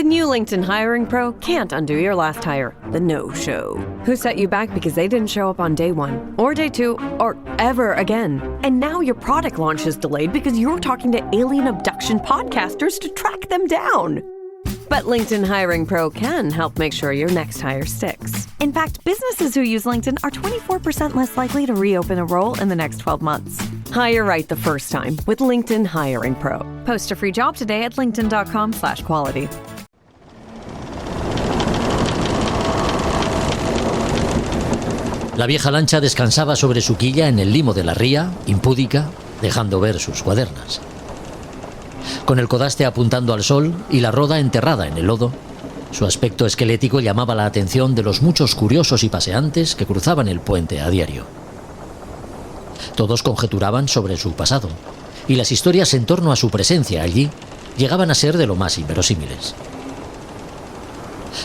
new LinkedIn Hiring Pro can't undo your last hire, the no-show. Who set you back because they didn't show up on day one, or day two, or ever again. And now your product launch is delayed because you're talking to alien abduction podcasters to track them down. But LinkedIn Hiring Pro can help make sure your next hire sticks. In fact, businesses who use LinkedIn are 24% less likely to reopen a role in the next 12 months. Hire right the first time with LinkedIn Hiring Pro. Post a free job today at linkedin.com/quality. La vieja lancha descansaba sobre su quilla en el limo de la ría, impúdica, dejando ver sus cuadernas. Con el codaste apuntando al sol y la roda enterrada en el lodo, su aspecto esquelético llamaba la atención de los muchos curiosos y paseantes que cruzaban el puente a diario. Todos conjeturaban sobre su pasado, y las historias en torno a su presencia allí llegaban a ser de lo más inverosímiles.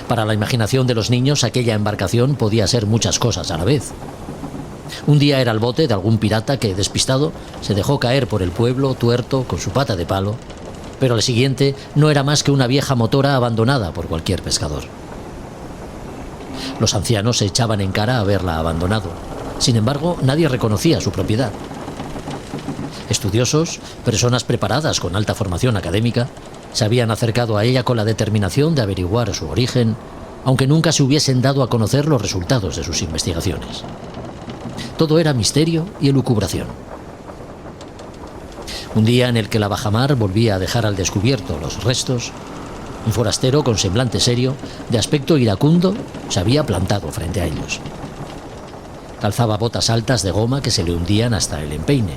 Para la imaginación de los niños, aquella embarcación podía ser muchas cosas a la vez. Un día era el bote de algún pirata que, despistado, se dejó caer por el pueblo tuerto con su pata de palo, pero al siguiente no era más que una vieja motora abandonada por cualquier pescador. Los ancianos se echaban en cara a verla abandonado. Sin embargo, nadie reconocía su propiedad. Estudiosos, personas preparadas con alta formación académica, se habían acercado a ella con la determinación de averiguar su origen, aunque nunca se hubiesen dado a conocer los resultados de sus investigaciones. Todo era misterio y elucubración. Un día en el que la bajamar volvía a dejar al descubierto los restos, un forastero con semblante serio, de aspecto iracundo, se había plantado frente a ellos. Calzaba botas altas de goma que se le hundían hasta el empeine.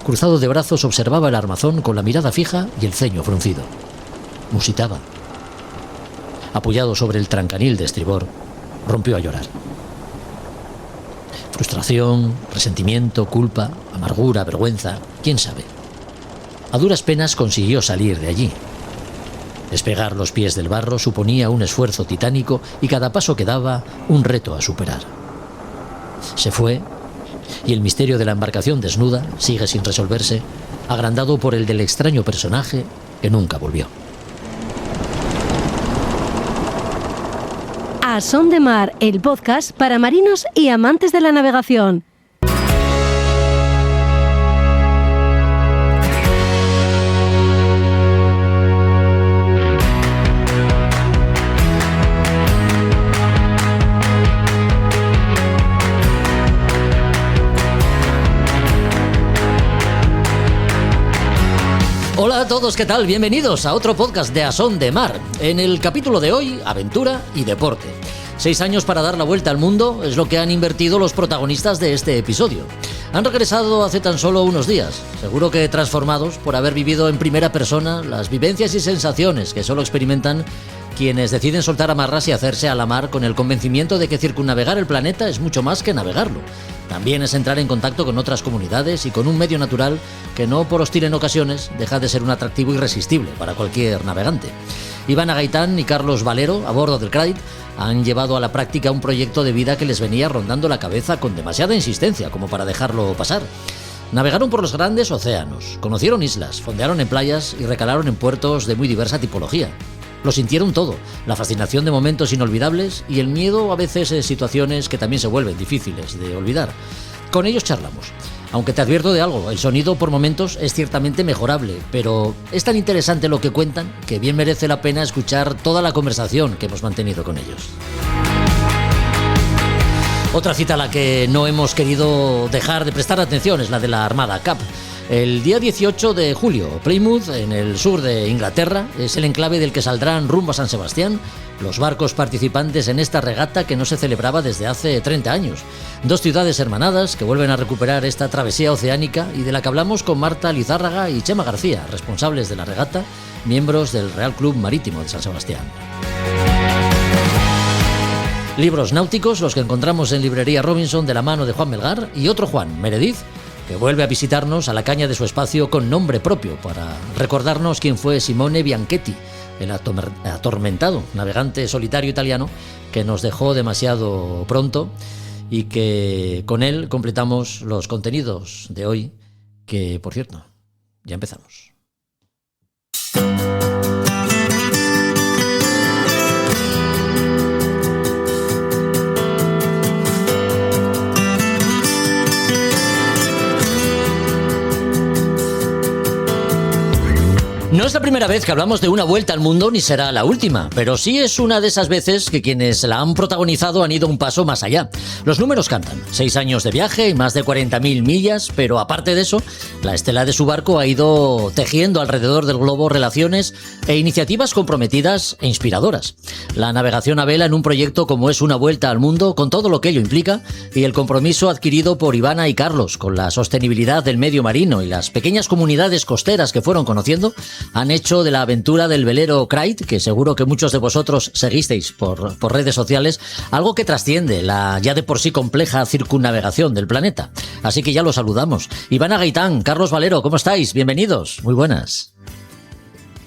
Cruzado de brazos observaba el armazón con la mirada fija y el ceño fruncido. Musitaba. Apoyado sobre el trancanil de estribor, rompió a llorar. Frustración, resentimiento, culpa, amargura, vergüenza, quién sabe. A duras penas consiguió salir de allí. Despegar los pies del barro suponía un esfuerzo titánico y cada paso que daba un reto a superar. Se fue, y el misterio de la embarcación desnuda sigue sin resolverse, agrandado por el del extraño personaje que nunca volvió. A Son de Mar, el podcast para marinos y amantes de la navegación. Hola a todos, ¿qué tal? Bienvenidos a otro podcast de A Son de Mar. En el capítulo de hoy, aventura y deporte. 6 años para dar la vuelta al mundo es lo que han invertido los protagonistas de este episodio. Han regresado hace tan solo unos días, seguro que transformados por haber vivido en primera persona las vivencias y sensaciones que solo experimentan quienes deciden soltar amarras y hacerse a la mar con el convencimiento de que circunnavegar el planeta es mucho más que navegarlo. También es entrar en contacto con otras comunidades y con un medio natural que, no por hostil en ocasiones, deja de ser un atractivo irresistible para cualquier navegante. Iván Agaitán y Carlos Valero, a bordo del Craid, han llevado a la práctica un proyecto de vida que les venía rondando la cabeza con demasiada insistencia como para dejarlo pasar. Navegaron por los grandes océanos, conocieron islas, fondearon en playas y recalaron en puertos de muy diversa tipología. Lo sintieron todo, la fascinación de momentos inolvidables y el miedo a veces en situaciones que también se vuelven difíciles de olvidar. Con ellos charlamos. Aunque te advierto de algo, el sonido por momentos es ciertamente mejorable, pero es tan interesante lo que cuentan que bien merece la pena escuchar toda la conversación que hemos mantenido con ellos. Otra cita a la que no hemos querido dejar de prestar atención es la de la Armada Cup. El día 18 de julio, Plymouth, en el sur de Inglaterra, es el enclave del que saldrán rumbo a San Sebastián los barcos participantes en esta regata que no se celebraba desde hace 30 años. 2 ciudades hermanadas que vuelven a recuperar esta travesía oceánica y de la que hablamos con Marta Lizárraga y Chema García, responsables de la regata, miembros del Real Club Marítimo de San Sebastián. Libros náuticos, los que encontramos en Librería Robinson de la mano de Juan Melgar y otro Juan, Meredith, que vuelve a visitarnos a la caña de su espacio con nombre propio para recordarnos quién fue Simone Bianchetti, el atormentado navegante solitario italiano que nos dejó demasiado pronto y que con él completamos los contenidos de hoy, que por cierto, ya empezamos. No es la primera vez que hablamos de una vuelta al mundo ni será la última, pero sí es una de esas veces que quienes la han protagonizado han ido un paso más allá. Los números cantan, 6 años de viaje y más de 40.000 millas, pero aparte de eso, la estela de su barco ha ido tejiendo alrededor del globo relaciones e iniciativas comprometidas e inspiradoras. La navegación a vela en un proyecto como es una vuelta al mundo, con todo lo que ello implica, y el compromiso adquirido por Ivana y Carlos con la sostenibilidad del medio marino y las pequeñas comunidades costeras que fueron conociendo, han hecho de la aventura del velero Krait, que seguro que muchos de vosotros seguisteis por redes sociales, algo que trasciende la ya de por sí compleja circunnavegación del planeta. Así que ya los saludamos. Ivana Gaitán, Carlos Valero, ¿cómo estáis? Bienvenidos. Muy buenas.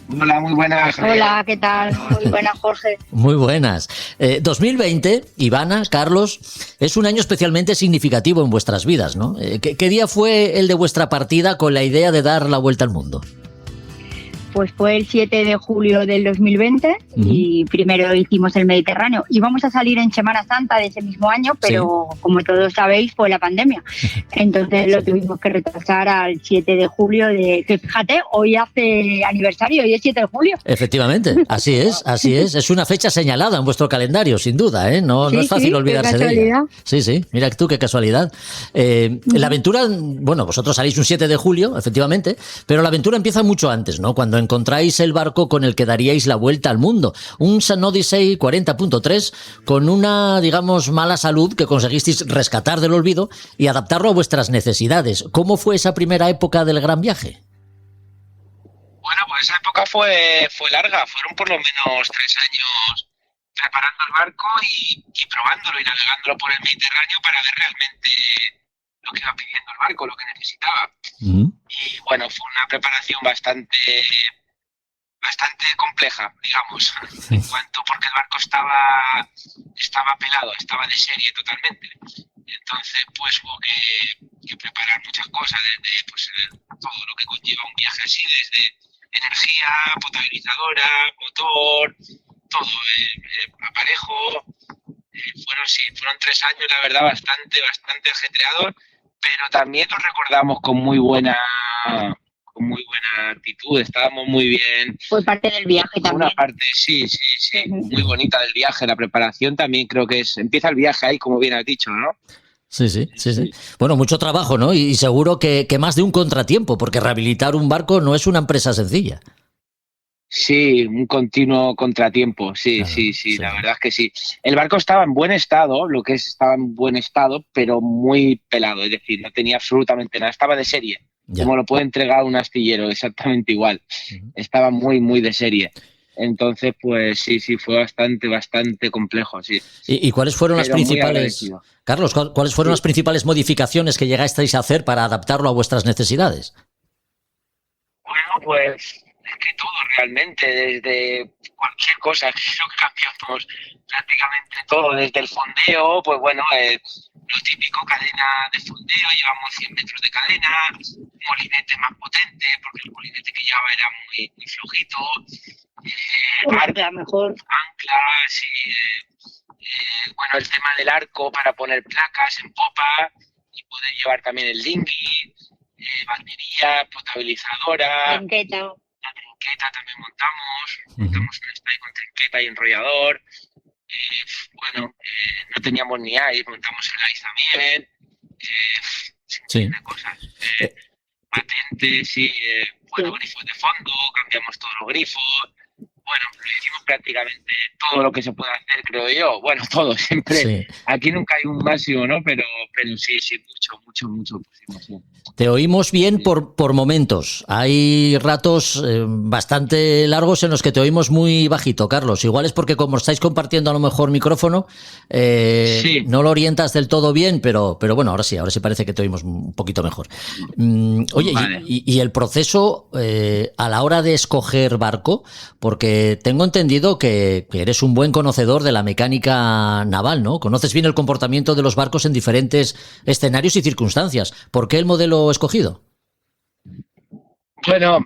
Hola, muy buenas. Hola, ¿qué tal? Muy buenas, Jorge. Muy buenas. 2020, Ivana, Carlos, es un año especialmente significativo en vuestras vidas, ¿no? ¿Qué día fue el de vuestra partida con la idea de dar la vuelta al mundo? Pues fue el 7 de julio del 2020 y primero hicimos el Mediterráneo. Íbamos a salir en Semana Santa de ese mismo año, pero como todos sabéis, fue la pandemia. Entonces lo tuvimos que retrasar al 7 de julio, que fíjate, hoy hace aniversario, hoy es 7 de julio. Efectivamente, así es, así es. Es una fecha señalada en vuestro calendario, sin duda, ¿eh? No es fácil olvidarse de ella. Sí, mira tú qué casualidad. La aventura, bueno, vosotros salís un 7 de julio, efectivamente, pero la aventura empieza mucho antes, ¿no? Cuando encontráis el barco con el que daríais la vuelta al mundo. Un Sun Odyssey 40.3 con una, digamos, mala salud que conseguisteis rescatar del olvido y adaptarlo a vuestras necesidades. ¿Cómo fue esa primera época del gran viaje? Bueno, pues esa época fue larga. Fueron por lo menos 3 años preparando el barco y probándolo y navegándolo por el Mediterráneo para ver realmente lo que iba pidiendo el barco, lo que necesitaba. Y bueno, fue una preparación bastante compleja, digamos, en cuanto, porque el barco estaba pelado, estaba de serie totalmente. Entonces, pues hubo que preparar muchas cosas, desde pues, todo lo que conlleva un viaje así, desde energía, potabilizadora, motor, todo, aparejo. Fueron 3 años, la verdad, bastante ajetreados, pero también los recordamos con muy buena actitud. Estábamos muy bien. Fue parte del viaje también. Una parte, sí, muy bonita del viaje. La preparación también creo que empieza el viaje ahí, como bien has dicho, ¿no? Sí. Bueno, mucho trabajo, ¿no? Y seguro que más de un contratiempo, porque rehabilitar un barco no es una empresa sencilla. Sí, un continuo contratiempo, sí, la verdad es que sí. El barco estaba en buen estado, estaba en buen estado, pero muy pelado, es decir, no tenía absolutamente nada, estaba de serie, como lo puede entregar un astillero, exactamente igual. Estaba muy de serie. Entonces, pues sí, fue bastante complejo, sí. ¿Y cuáles fueron las principales, Carlos, cuáles fueron las principales modificaciones que llegasteis a hacer para adaptarlo a vuestras necesidades? Bueno, pues es que todo realmente, desde cualquier cosa, creo que cambiamos prácticamente todo, desde el fondeo, pues bueno, lo típico, cadena de fondeo, llevamos 100 metros de cadena, un molinete más potente, porque el molinete que llevaba era muy flojito, anclas, bueno, el tema del arco para poner placas en popa y poder llevar también el dinghy, batería, potabilizadora. La trinqueta también montamos un stay con trinqueta y enrollador. No teníamos ni ice, montamos el ice también. Cosas. Patentes, grifos de fondo, cambiamos todos los grifos. Bueno, lo hicimos prácticamente todo lo que se puede hacer, creo yo. Bueno, todo, siempre. Sí. Aquí nunca hay un máximo, ¿no? Pero sí, mucho pusimos, sí. Te oímos bien por momentos. Hay ratos bastante largos en los que te oímos muy bajito, Carlos. Igual es porque como estáis compartiendo a lo mejor micrófono, no lo orientas del todo bien, pero bueno, ahora sí parece que te oímos un poquito mejor. Oye, vale. y el proceso a la hora de escoger barco, porque tengo entendido que eres un buen conocedor de la mecánica naval, ¿no? Conoces bien el comportamiento de los barcos en diferentes escenarios y circunstancias. ¿Por qué el modelo escogido? Bueno,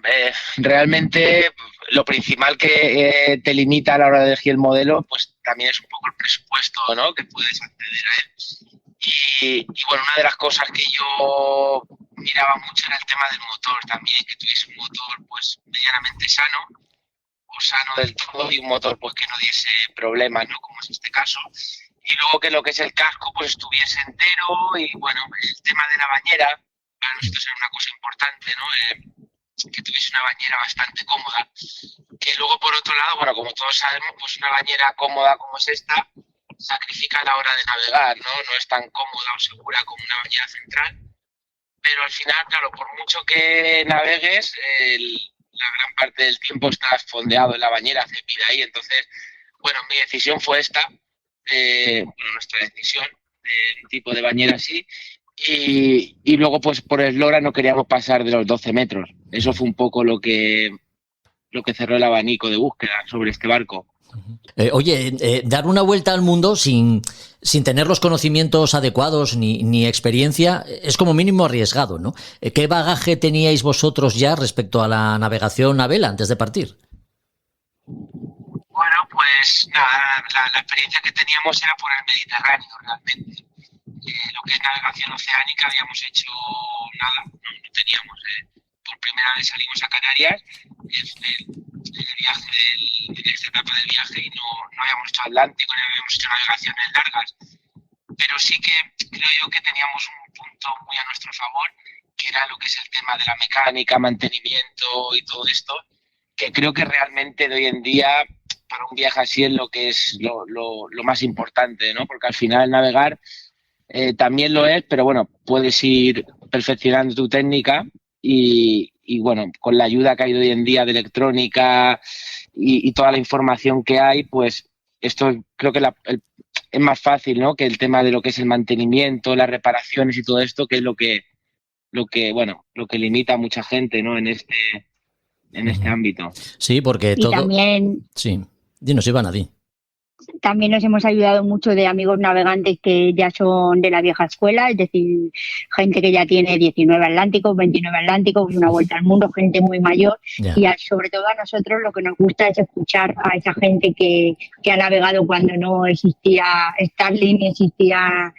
realmente lo principal que te limita a la hora de elegir el modelo, pues también es un poco el presupuesto, ¿no? Que puedes acceder a él. Y bueno, una de las cosas que yo miraba mucho era el tema del motor también, que tuviese un motor pues medianamente sano o sano del todo y un motor pues que no diese problemas, ¿no? Como es este caso. Y luego que lo que es el casco pues estuviese entero y bueno, el tema de la bañera, para nosotros era una cosa importante, ¿no? Que tuviese una bañera bastante cómoda. Que luego por otro lado, bueno, como todos sabemos, pues una bañera cómoda como es esta, sacrifica a la hora de navegar, ¿no? No es tan cómoda o segura como una bañera central, pero al final, claro, por mucho que navegues, la gran parte del tiempo estás fondeado en la bañera, haces vida ahí. Entonces, bueno, mi decisión fue esta, nuestra decisión de un tipo de bañera así, y luego pues por eslora no queríamos pasar de los 12 metros. Eso fue un poco lo que cerró el abanico de búsqueda sobre este barco. Dar una vuelta al mundo sin tener los conocimientos adecuados ni experiencia es como mínimo arriesgado, ¿no? ¿Qué bagaje teníais vosotros ya respecto a la navegación a vela antes de partir? Bueno, pues nada, la experiencia que teníamos era por el Mediterráneo realmente. Lo que es navegación oceánica habíamos hecho nada, no teníamos. Por primera vez salimos a Canarias en el viaje, en esta etapa del viaje, y no habíamos hecho Atlántico, ni habíamos hecho navegaciones largas, pero sí que creo yo que teníamos un punto muy a nuestro favor, que era lo que es el tema de la mecánica, mantenimiento y todo esto, que creo que realmente de hoy en día para un viaje así es lo que es lo más importante, ¿no? Porque al final navegar también lo es, pero bueno, puedes ir perfeccionando tu técnica y bueno, con la ayuda que hay hoy en día de electrónica y toda la información que hay, pues esto creo que es más fácil, ¿no? Que el tema de lo que es el mantenimiento, las reparaciones y todo esto, que es lo que limita a mucha gente, ¿no? En este ámbito. Sí, porque y todo... también... Sí, dinos, Ivana, di. También nos hemos ayudado mucho de amigos navegantes que ya son de la vieja escuela, es decir, gente que ya tiene 19 Atlánticos, 29 Atlánticos, una vuelta al mundo, gente muy mayor. Yeah. Y sobre todo a nosotros lo que nos gusta es escuchar a esa gente que ha navegado cuando no existía Starlink, ni existía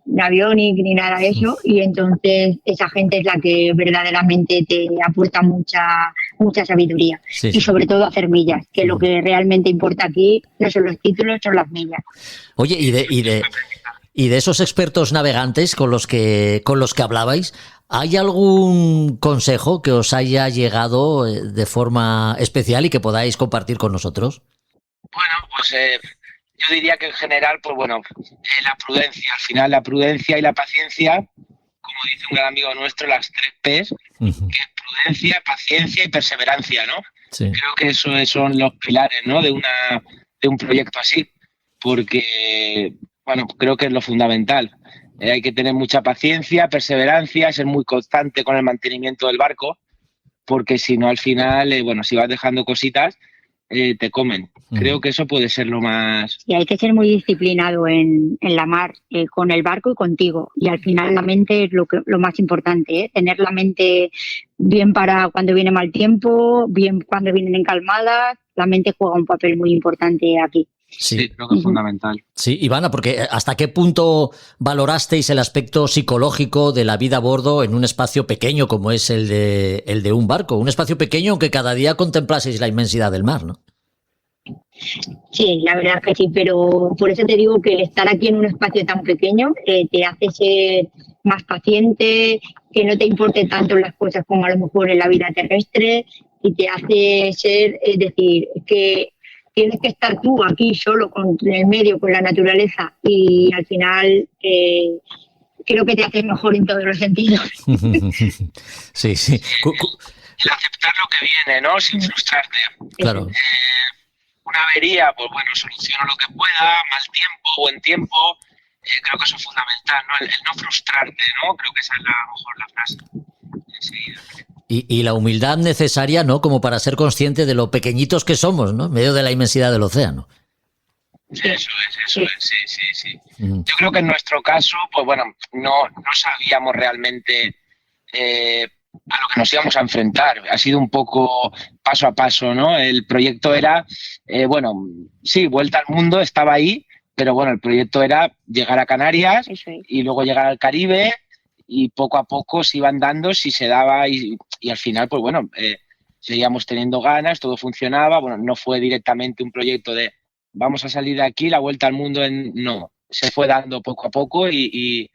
Navionics, ni nada de eso. Y entonces esa gente es la que verdaderamente te aporta mucha sabiduría. Sí, y sí. sobre todo hacer millas, que lo que realmente importa aquí no son los títulos, son las millas. Oye, y de esos expertos navegantes con los que hablabais, ¿hay algún consejo que os haya llegado de forma especial y que podáis compartir con nosotros? Bueno, pues yo diría que en general, pues bueno, la prudencia. Al final la prudencia y la paciencia, como dice un gran amigo nuestro, las 3 P's, que es prudencia, paciencia y perseverancia, ¿no? Sí. Creo que esos son los pilares, ¿no? de un proyecto así, porque, bueno, creo que es lo fundamental. Hay que tener mucha paciencia, perseverancia, ser muy constante con el mantenimiento del barco, porque si no, al final, si vas dejando cositas, te comen. Creo que eso puede ser lo más... Y hay que ser muy disciplinado en la mar, con el barco y contigo. Y al final la mente es lo más importante, ¿eh? Tener la mente bien para cuando viene mal tiempo, bien cuando vienen encalmadas. La mente juega un papel muy importante aquí. Sí, creo que es fundamental. Sí, Ivana, porque ¿hasta qué punto valorasteis el aspecto psicológico de la vida a bordo en un espacio pequeño como es el de un barco? Un espacio pequeño aunque cada día contemplaseis la inmensidad del mar, ¿no? Sí, la verdad que sí, pero por eso te digo que estar aquí en un espacio tan pequeño te hace ser más paciente, que no te importe tanto las cosas como a lo mejor en la vida terrestre, y te hace ser, es decir, que tienes que estar tú aquí solo en el medio, con la naturaleza, y al final creo que te hace mejor en todos los sentidos. Sí, sí. El aceptar lo que viene, ¿no? Sin frustrarte. Claro. Una avería, pues bueno, soluciono lo que pueda, mal tiempo, buen tiempo. Creo que eso es fundamental, ¿no? El no frustrarte, ¿no? Creo que esa es a lo mejor la frase. Enseguida. Y la humildad necesaria, ¿no? Como para ser consciente de lo pequeñitos que somos, ¿no? En medio de la inmensidad del océano. Eso es, sí. Yo creo que en nuestro caso, pues bueno, no sabíamos realmente a lo que nos íbamos a enfrentar. Ha sido un poco paso a paso, ¿no? El proyecto era, sí, vuelta al mundo, estaba ahí, pero bueno, el proyecto era llegar a Canarias Eso es. y luego llegar al Caribe, y poco a poco se iban dando si se daba, y al final, pues bueno, seguíamos teniendo ganas, todo funcionaba. Bueno, no fue directamente un proyecto de vamos a salir de aquí, la vuelta al mundo, no, se fue dando poco a poco y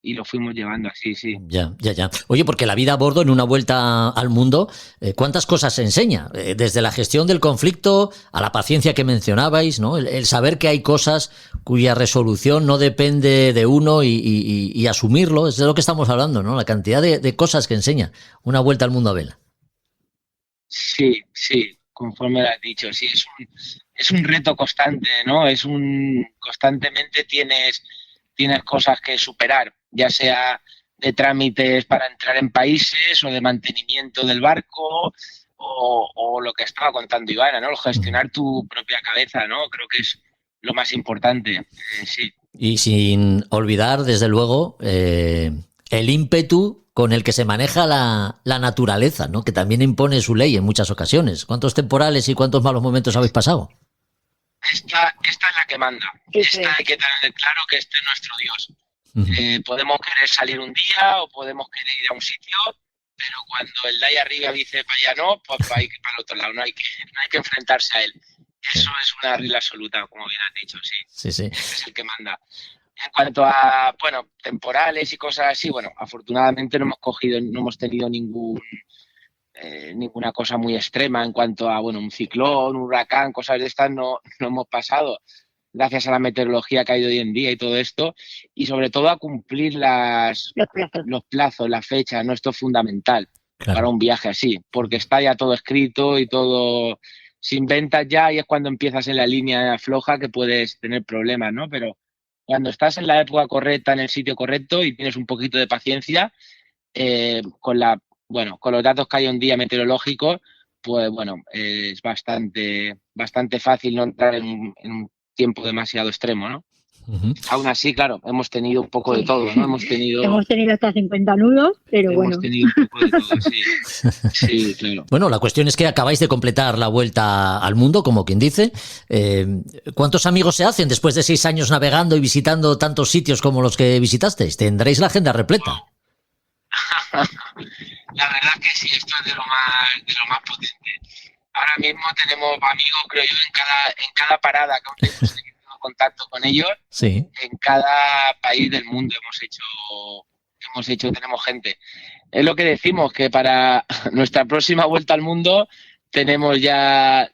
lo fuimos llevando así, sí. Ya. Oye, porque la vida a bordo en una vuelta al mundo, ¿cuántas cosas se enseña? Desde la gestión del conflicto a la paciencia que mencionabais, ¿no? El saber que hay cosas cuya resolución no depende de uno y asumirlo, es de lo que estamos hablando, ¿no? La cantidad de cosas que enseña una vuelta al mundo a vela. Sí, conforme lo has dicho, sí, es un reto constante, ¿no? Constantemente tienes cosas que superar, ya sea de trámites para entrar en países o de mantenimiento del barco o lo que estaba contando Ivana, ¿no? El gestionar tu propia cabeza, ¿no? Creo que es lo más importante, sí. Y sin olvidar, desde luego, el ímpetu con el que se maneja la naturaleza, ¿no? Que también impone su ley en muchas ocasiones. ¿Cuántos temporales y cuántos malos momentos habéis pasado? Esta es la que manda. Esta hay que tener claro que este es nuestro Dios. Podemos querer salir un día o podemos querer ir a un sitio, pero cuando el de ahí arriba dice para allá no, pues hay que ir para el otro lado, no hay que enfrentarse a él. Eso es una regla absoluta, como bien has dicho, sí. Sí. Este es el que manda. En cuanto a, bueno, temporales y cosas así, bueno, afortunadamente no hemos tenido ninguna cosa muy extrema en cuanto a, bueno, un ciclón, un huracán, cosas de estas no hemos pasado, gracias a la meteorología que hay hoy en día y todo esto, y sobre todo a cumplir los plazos, las fechas, ¿no? Esto es fundamental para un viaje así, porque está ya todo escrito y todo se inventas ya, y es cuando empiezas en la línea floja que puedes tener problemas, ¿no? Pero cuando estás en la época correcta, en el sitio correcto y tienes un poquito de paciencia, con los datos que hay hoy en día meteorológicos, pues bueno, es bastante fácil no entrar en un tiempo demasiado extremo, ¿no? Uh-huh. Aún así, claro, hemos tenido un poco de todo, ¿no? Hemos tenido hasta 50 nudos, pero bueno. Hemos tenido un poco de todo, sí. Sí, claro. Bueno, la cuestión es que acabáis de completar la vuelta al mundo, como quien dice. ¿Cuántos amigos se hacen después de 6 años navegando y visitando tantos sitios como los que visitasteis? Tendréis la agenda repleta. Wow. La verdad que sí, esto es de lo más potente. Ahora mismo tenemos amigos, creo yo, en cada parada que aún hemos tenido contacto con ellos. Sí. En cada país del mundo tenemos gente. Es lo que decimos, que para nuestra próxima vuelta al mundo tenemos ya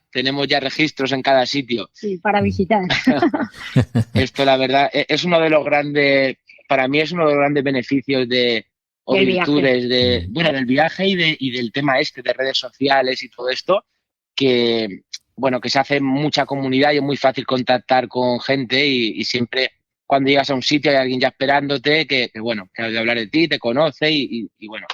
registros en cada sitio. Sí, para visitar. Esto, la verdad, es uno de los grandes, para mí es uno de los grandes beneficios virtudes del viaje y del tema de redes sociales y todo esto, que bueno, que se hace mucha comunidad y es muy fácil contactar con gente y siempre cuando llegas a un sitio hay alguien ya esperándote que ha de hablar de ti, te conoce y bueno,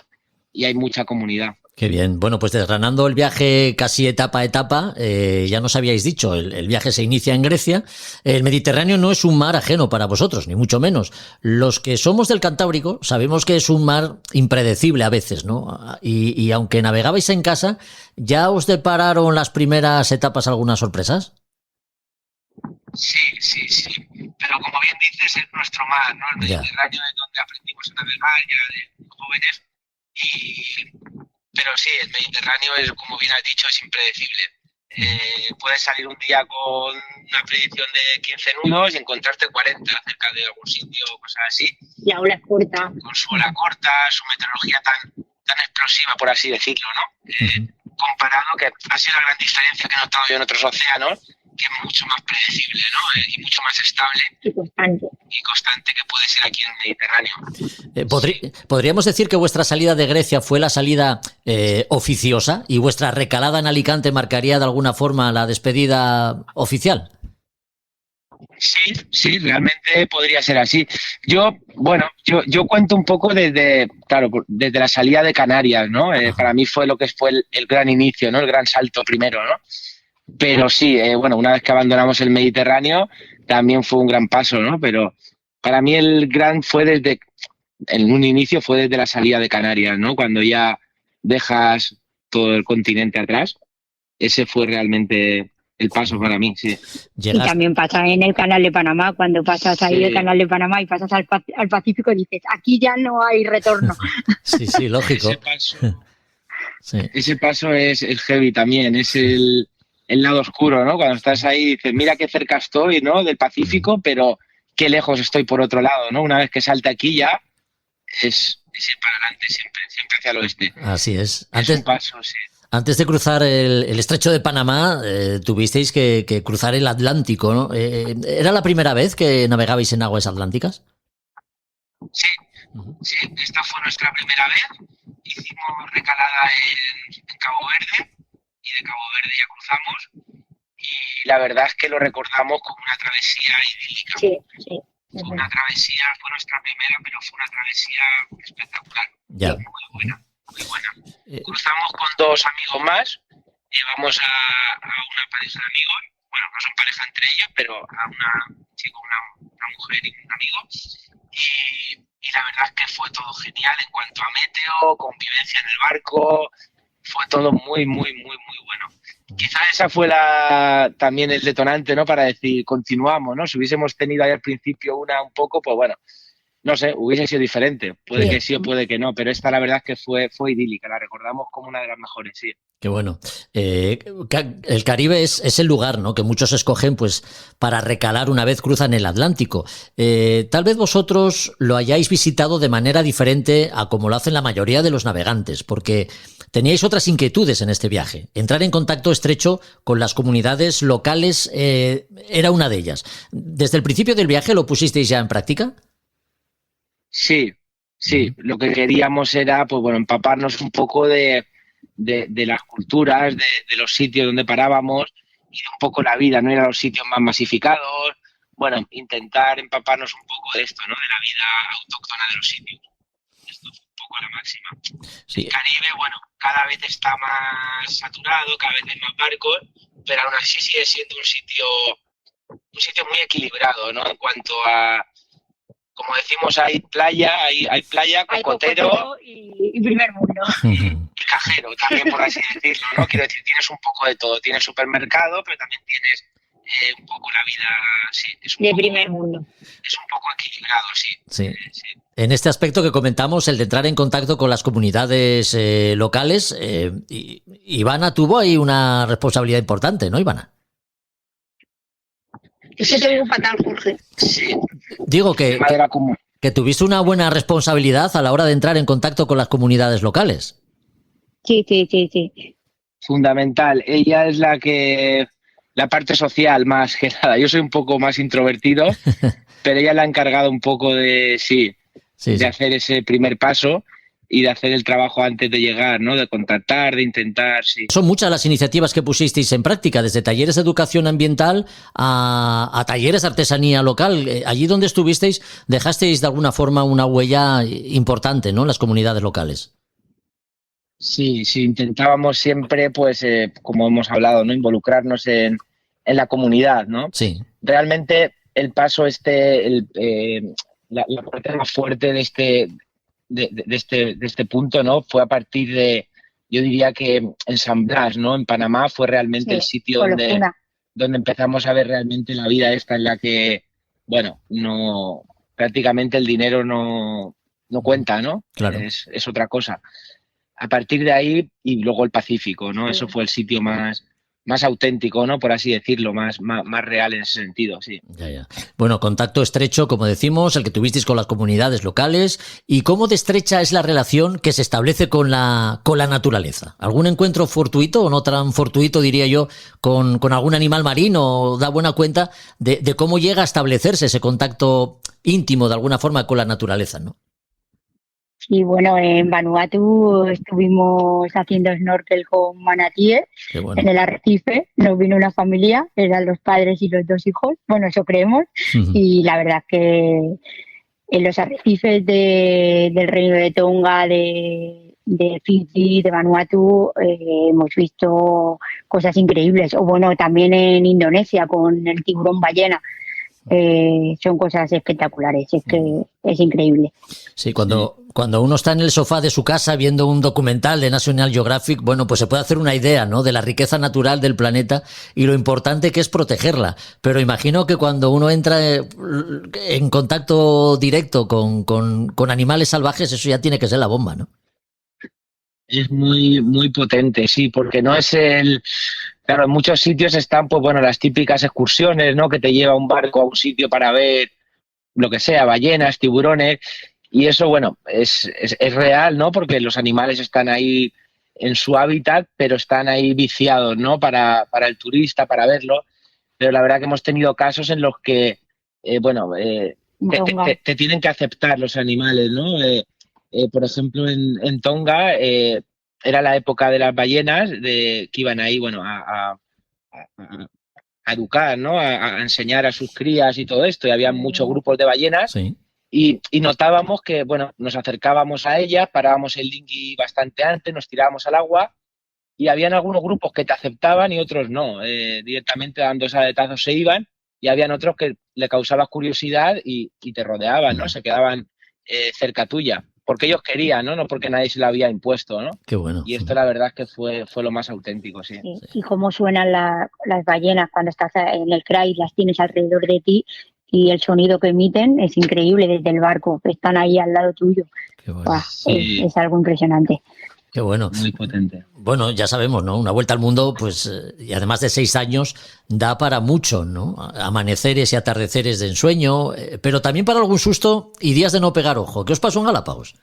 y hay mucha comunidad. Qué bien. Bueno, pues desgranando el viaje casi etapa a etapa, ya nos habíais dicho, el viaje se inicia en Grecia. El Mediterráneo no es un mar ajeno para vosotros, ni mucho menos. Los que somos del Cantábrico sabemos que es un mar impredecible a veces, ¿no? Y aunque navegabais en casa, ¿ya os depararon las primeras etapas algunas sorpresas? Sí. Pero como bien dices, es nuestro mar, ¿no? El Mediterráneo es donde aprendimos a navegar ya de jóvenes. Pero sí, el Mediterráneo es, como bien has dicho, es impredecible. Puedes salir un día con una predicción de 15 nudos y encontrarte 40 cerca de algún sitio o cosas así. Y a ola corta. Con su ola corta, su meteorología tan explosiva, por así decirlo, ¿no? Comparado, que ha sido la gran diferencia que he notado yo en otros océanos, que es mucho más predecible, ¿no? Y mucho más estable y constante que puede ser aquí en el Mediterráneo. ¿Podríamos decir que vuestra salida de Grecia fue la salida oficiosa y vuestra recalada en Alicante marcaría de alguna forma la despedida oficial? Sí, realmente podría ser así. Yo cuento un poco desde la salida de Canarias, ¿no? Para mí fue lo que fue el gran inicio, ¿no? El gran salto primero, ¿no? Pero sí, una vez que abandonamos el Mediterráneo, también fue un gran paso, ¿no? Pero para mí el gran en un inicio fue desde la salida de Canarias, ¿no? Cuando ya dejas todo el continente atrás, ese fue realmente el paso para mí, sí. Y Llegaste, también pasa en el canal de Panamá, cuando pasas ahí Sí. el canal de Panamá y pasas al Pacífico, dices, aquí ya no hay retorno. sí, lógico. Sí. Ese paso es heavy también, es el lado oscuro, ¿no? Cuando estás ahí dices, mira qué cerca estoy, ¿no? Del Pacífico, pero qué lejos estoy por otro lado, ¿no? Una vez que salte aquí ya es ir para adelante, siempre hacia el oeste. Así es. Es un paso, sí. Antes de cruzar el estrecho de Panamá, tuvisteis que cruzar el Atlántico, ¿no? ¿Era la primera vez que navegabais en aguas atlánticas? Sí, sí, esta fue nuestra primera vez. Hicimos recalada en Cabo Verde y de Cabo Verde ya cruzamos. Y la verdad es que lo recordamos como una travesía idílica. Sí, sí. Fue una travesía, fue nuestra primera, pero fue una travesía espectacular. Ya. Muy buena, muy buena. Cruzamos con 2 amigos más, llevamos a una pareja de amigos, bueno, no son pareja entre ellos, pero a una mujer y un amigo. Y la verdad es que fue todo genial en cuanto a meteo, convivencia en el barco, fue todo muy, muy, muy, muy bueno. Quizá esa fue también el detonante, ¿no? Para decir, continuamos, ¿no? Si hubiésemos tenido ahí al principio un poco, pues bueno, no sé, hubiese sido diferente. Puede que sí o puede que no, pero esta la verdad es que fue idílica, la recordamos como una de las mejores, sí. Qué bueno. El Caribe es el lugar, ¿no?, que muchos escogen pues para recalar una vez cruzan el Atlántico. Tal vez vosotros lo hayáis visitado de manera diferente a como lo hacen la mayoría de los navegantes, porque teníais otras inquietudes en este viaje. Entrar en contacto estrecho con las comunidades locales era una de ellas. ¿Desde el principio del viaje lo pusisteis ya en práctica? Sí. Lo que queríamos era, pues bueno, empaparnos un poco de las culturas, de los sitios donde parábamos y de un poco la vida, no ir a los sitios más masificados. Bueno, intentar empaparnos un poco de esto, ¿no? De la vida autóctona de los sitios. Esto fue un poco a la máxima. Sí. El Caribe, bueno, cada vez está más saturado, cada vez hay más barcos, pero aún así sigue siendo un sitio muy equilibrado, ¿no? En cuanto a, como decimos, hay playa, cocotero y primer mundo. y cajero, también por así decirlo, ¿no? Quiero decir, tienes un poco de todo, tienes supermercado, pero también tienes un poco la vida, sí, De primer mundo. Es un poco equilibrado, sí. Sí. Sí. En este aspecto que comentamos, el de entrar en contacto con las comunidades locales, Ivana tuvo ahí una responsabilidad importante, ¿no, Ivana? Eso te digo fatal, Jorge. Sí, Digo que madera común. tuviste una buena responsabilidad a la hora de entrar en contacto con las comunidades locales. Sí. Fundamental. Ella es la parte social más que nada. Yo soy un poco más introvertido, pero ella le ha encargado un poco de hacer ese primer paso y de hacer el trabajo antes de llegar, ¿no? De contactar, de intentar, sí. Son muchas las iniciativas que pusisteis en práctica, desde talleres de educación ambiental a talleres de artesanía local. Allí donde estuvisteis, dejasteis de alguna forma una huella importante, ¿no?, en las comunidades locales. Sí, intentábamos siempre, pues, como hemos hablado, ¿no? Involucrarnos en la comunidad, ¿no? Sí. Realmente el paso la parte más fuerte de este punto, ¿no? Fue a partir de, yo diría que en San Blas, ¿no? En Panamá fue realmente el sitio donde empezamos a ver realmente la vida esta en la que, bueno, prácticamente el dinero no cuenta, ¿no? Claro. Es otra cosa. A partir de ahí, y luego el Pacífico, ¿no? Eso fue el sitio más auténtico, ¿no? Por así decirlo, más real en ese sentido, sí. Ya. Bueno, contacto estrecho, como decimos, el que tuvisteis con las comunidades locales. ¿Y cómo de estrecha es la relación que se establece con la naturaleza? ¿Algún encuentro fortuito o no tan fortuito, diría yo, con algún animal marino? ¿Da buena cuenta de cómo llega a establecerse ese contacto íntimo, de alguna forma, con la naturaleza, ¿no? Y bueno, en Vanuatu estuvimos haciendo snorkel con manatíes. Qué bueno. En el arrecife. Nos vino una familia, eran los padres y los 2 hijos, bueno, eso creemos. Y la verdad es que en los arrecifes del Reino de Tonga, de Fiji, de Vanuatu, hemos visto cosas increíbles. O bueno, también en Indonesia con el tiburón ballena. son cosas espectaculares, es que es increíble. Sí, cuando uno está en el sofá de su casa viendo un documental de National Geographic, bueno, pues se puede hacer una idea, ¿no?, de la riqueza natural del planeta y lo importante que es protegerla. Pero imagino que cuando uno entra en contacto directo con animales salvajes, eso ya tiene que ser la bomba, ¿no? Es muy, muy potente, sí, porque no es Claro, en muchos sitios están, pues bueno, las típicas excursiones, ¿no?, que te lleva un barco a un sitio para ver lo que sea, ballenas, tiburones, y eso, bueno, es real, ¿no?, porque los animales están ahí en su hábitat, pero están ahí viciados, ¿no?, para el turista, para verlo. Pero la verdad que hemos tenido casos en los que, te tienen que aceptar los animales, ¿no? Por ejemplo, en Tonga era la época de las ballenas, que iban ahí, bueno, a educar, ¿no?, a enseñar a sus crías y todo esto, y había muchos grupos de ballenas. Sí. Y notábamos que, bueno, nos acercábamos a ellas, parábamos el dinghy bastante antes, nos tirábamos al agua y habían algunos grupos que te aceptaban y otros no. Directamente dando saletazos se iban, y habían otros que le causabas curiosidad y te rodeaban, ¿no? Se quedaban cerca tuya, porque ellos querían, ¿no? No porque nadie se lo había impuesto, ¿no? Qué bueno. Y esto la verdad es que fue lo más auténtico, sí. Y cómo suenan las ballenas cuando estás en el cray, las tienes alrededor de ti, y el sonido que emiten es increíble desde el barco, están ahí al lado tuyo. Qué bueno. Buah, Sí. es algo impresionante. Qué bueno. Muy potente. Bueno, ya sabemos, ¿no? Una vuelta al mundo, pues, y además de 6 años, da para mucho, ¿no? Amaneceres y atardeceres de ensueño, pero también para algún susto y días de no pegar ojo. ¿Qué os pasó en Galápagos?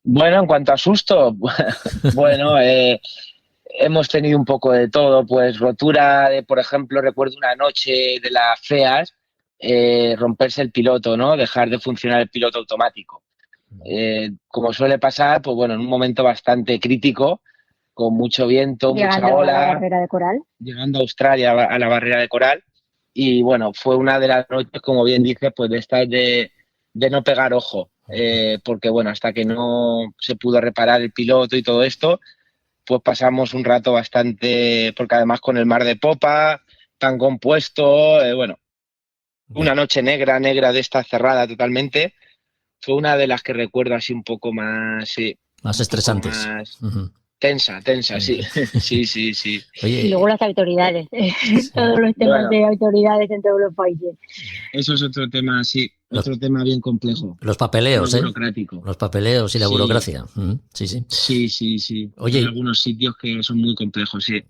Bueno, en cuanto a susto, bueno, hemos tenido un poco de todo, pues rotura de, por ejemplo, recuerdo una noche de las feas, romperse el piloto, ¿no? Dejar de funcionar el piloto automático. Como suele pasar, pues bueno, en un momento bastante crítico, con mucho viento, Llegando mucha a la ola, barrera de coral. llegando a Australia, a la barrera de coral, y bueno, fue una de las noches, como bien dices, pues de estas de no pegar ojo, porque bueno, hasta que no se pudo reparar el piloto y todo esto, pues pasamos un rato bastante, porque además con el mar de popa, tan compuesto, bueno, una noche negra de esta cerrada totalmente. Fue una de las que recuerdo así un poco más, sí, Más estresantes. más Ujú. tensa, sí. Sí. Oye, Y luego las autoridades, todos los temas de autoridades en todos los países. Eso es otro tema, sí, otro tema bien complejo. los papeleos, ¿eh? Burocrático. Los papeleos y la Sí. burocracia. Ujú. Sí. Sí. Oye, Hay algunos sitios que son muy complejos, sí.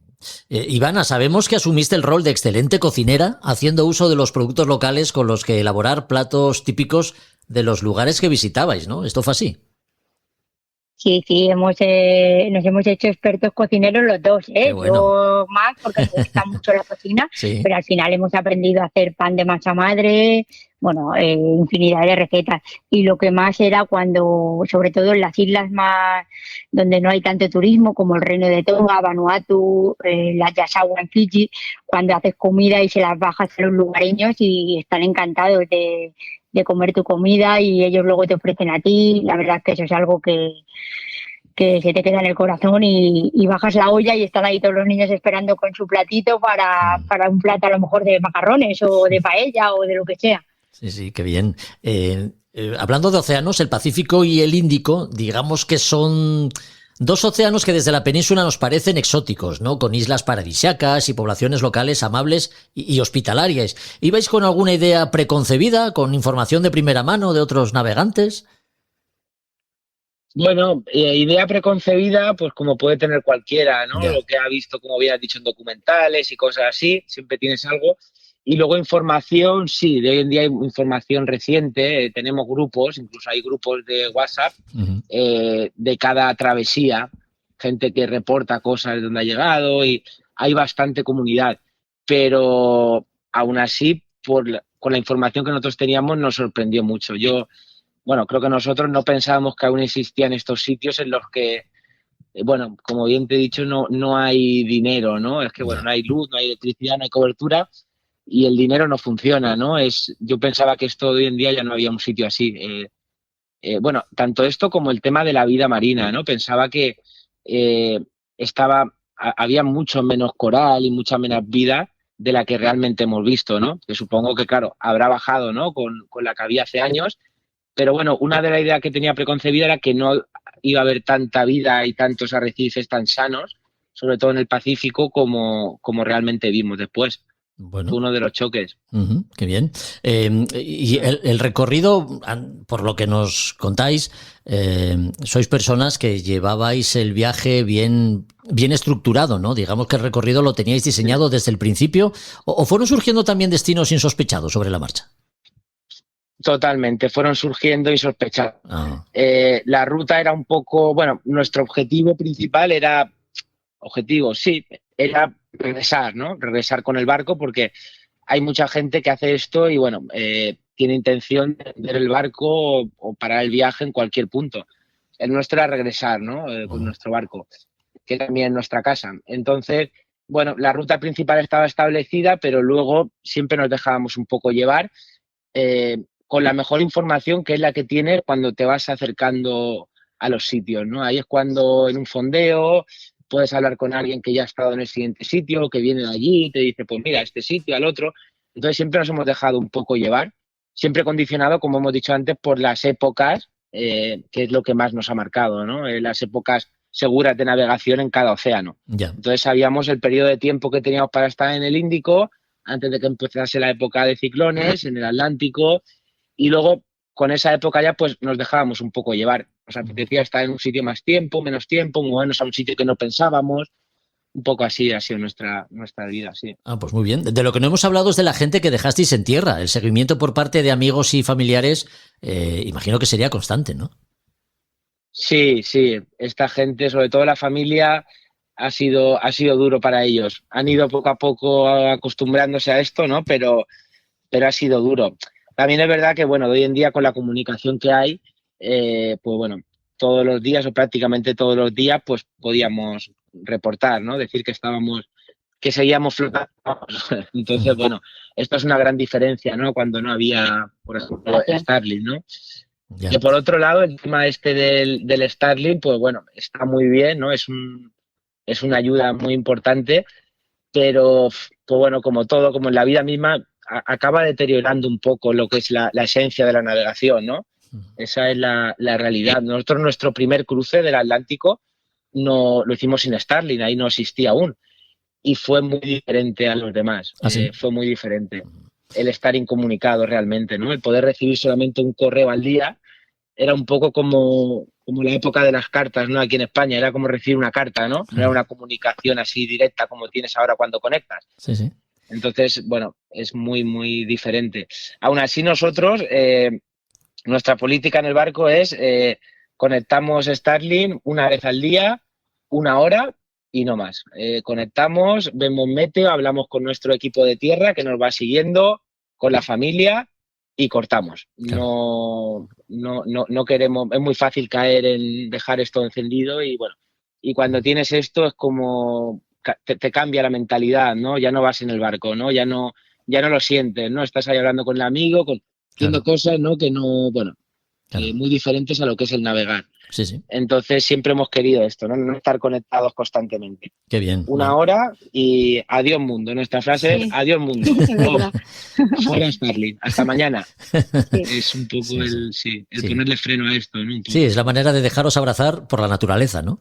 Ivana, sabemos que asumiste el rol de excelente cocinera haciendo uso de los productos locales con los que elaborar platos típicos de los lugares que visitabais, ¿no? ¿Esto fue así? Sí, nos hemos hecho expertos cocineros los dos, Qué bueno. Yo más porque me gusta mucho la cocina, Sí. pero al final hemos aprendido a hacer pan de masa madre, bueno, infinidad de recetas. Y lo que más era cuando, sobre todo en las islas más donde no hay tanto turismo, como el Reino de Tonga, Vanuatu, las Yasawa en Fiji, cuando haces comida y se las bajas a los lugareños y están encantados de comer tu comida y ellos luego te ofrecen a ti. La verdad es que eso es algo que se te queda en el corazón y bajas la olla y están ahí todos los niños esperando con su platito para un plato a lo mejor de macarrones o de paella o de lo que sea. Sí, qué bien. Hablando de océanos, el Pacífico y el Índico, digamos que son dos océanos que desde la península nos parecen exóticos, ¿no? Con islas paradisíacas y poblaciones locales amables y hospitalarias. ¿Ibais con alguna idea preconcebida, con información de primera mano de otros navegantes? Bueno, idea preconcebida, pues como puede tener cualquiera, ¿no? Ya. Lo que ha visto, como bien has dicho, en documentales y cosas así, siempre tienes algo. Y luego información, sí, de hoy en día hay información reciente, tenemos grupos, incluso hay grupos de WhatsApp Ujú. de cada travesía, gente que reporta cosas de donde ha llegado y hay bastante comunidad. Pero aún así, con la información que nosotros teníamos, nos sorprendió mucho. Bueno, creo que nosotros no pensábamos que aún existían estos sitios en los que, bueno, como bien te he dicho, no hay dinero, ¿no? Es que, bueno, no hay luz, no hay electricidad, no hay cobertura y el dinero no funciona, ¿no? Yo pensaba que esto hoy en día ya no había un sitio así. Bueno, tanto esto como el tema de la vida marina, ¿no? Pensaba que había mucho menos coral y mucha menos vida de la que realmente hemos visto, ¿no? Que supongo que, claro, habrá bajado, ¿no? Con la que había hace años, pero bueno, una de las ideas que tenía preconcebida era que no iba a haber tanta vida y tantos arrecifes tan sanos, sobre todo en el Pacífico, como realmente vimos después. Bueno. Fue uno de los choques. Qué bien. Y el recorrido, por lo que nos contáis, sois personas que llevabais el viaje bien estructurado, ¿no? Digamos que el recorrido lo teníais diseñado desde el principio, o fueron surgiendo también destinos insospechados sobre la marcha. Totalmente, fueron surgiendo insospechados. La ruta era un poco, bueno, nuestro objetivo principal era regresar, ¿no? Regresar con el barco, porque hay mucha gente que hace esto y, bueno, tiene intención de vender el barco o parar el viaje en cualquier punto. El nuestro era regresar, ¿no? Con nuestro barco, que también es nuestra casa. Entonces, bueno, la ruta principal estaba establecida, pero luego siempre nos dejábamos un poco llevar con la mejor información, que es la que tienes cuando te vas acercando a los sitios, ¿no? Ahí es cuando en un fondeo puedes hablar con alguien que ya ha estado en el siguiente sitio, que viene de allí y te dice, pues mira, este sitio, al otro. Entonces siempre nos hemos dejado un poco llevar, siempre condicionado, como hemos dicho antes, por las épocas, que es lo que más nos ha marcado, ¿no? Las épocas seguras de navegación en cada océano. Ya. Entonces sabíamos el periodo de tiempo que teníamos para estar en el Índico, antes de que empezase la época de ciclones, en el Atlántico, y luego con esa época ya pues nos dejábamos un poco llevar. Nos apetecía estar en un sitio más tiempo, menos tiempo, movernos a un sitio que no pensábamos. Un poco así ha sido nuestra vida, sí. Pues muy bien. De lo que no hemos hablado es de la gente que dejasteis en tierra. El seguimiento por parte de amigos y familiares, imagino que sería constante, ¿no? Sí. Esta gente, sobre todo la familia, ha sido duro para ellos. Han ido poco a poco acostumbrándose a esto, ¿no? Pero ha sido duro. También es verdad que, bueno, hoy en día con la comunicación que hay, pues bueno, todos los días o prácticamente todos los días, pues podíamos reportar, ¿no? Decir que seguíamos flotando. Entonces, bueno, esto es una gran diferencia, ¿no? Cuando no había, por ejemplo, Starlink, ¿no? Ya. Que por otro lado, el tema este del Starlink, pues bueno, está muy bien, ¿no? Es una ayuda muy importante, pero, pues bueno, como todo, como en la vida misma, acaba deteriorando un poco lo que es la esencia de la navegación, ¿no? Esa es la realidad. Nosotros, nuestro primer cruce del Atlántico no lo hicimos sin Starlink, ahí no existía aún. Y fue muy diferente a los demás. ¿Sí? Fue muy diferente. El estar incomunicado realmente, ¿no? El poder recibir solamente un correo al día era un poco como la época de las cartas, ¿no? Aquí en España era como recibir una carta, ¿no? No era una comunicación así directa como tienes ahora cuando conectas. Sí. Entonces, bueno, es muy, muy diferente. Aún así, nosotros, nuestra política en el barco es conectamos Starlink una vez al día, 1 hora y no más. Conectamos, vemos meteo, hablamos con nuestro equipo de tierra que nos va siguiendo, con la familia y cortamos. Claro. No queremos, es muy fácil caer en dejar esto encendido y bueno, y cuando tienes esto es como te cambia la mentalidad, ¿no? Ya no vas en el barco, ¿no? Ya no lo sientes, ¿no? Estás ahí hablando con el amigo, haciendo cosas, ¿no? Que no, bueno, muy diferentes a lo que es el navegar. Sí. Entonces siempre hemos querido esto, ¿no? No estar conectados constantemente. Qué bien. 1 hora y adiós mundo. Nuestra frase es adiós mundo. Fuera Starlink. Hasta mañana. Es un poco el ponerle freno a esto, ¿no? Sí, es la manera de dejaros abrazar por la naturaleza, ¿no?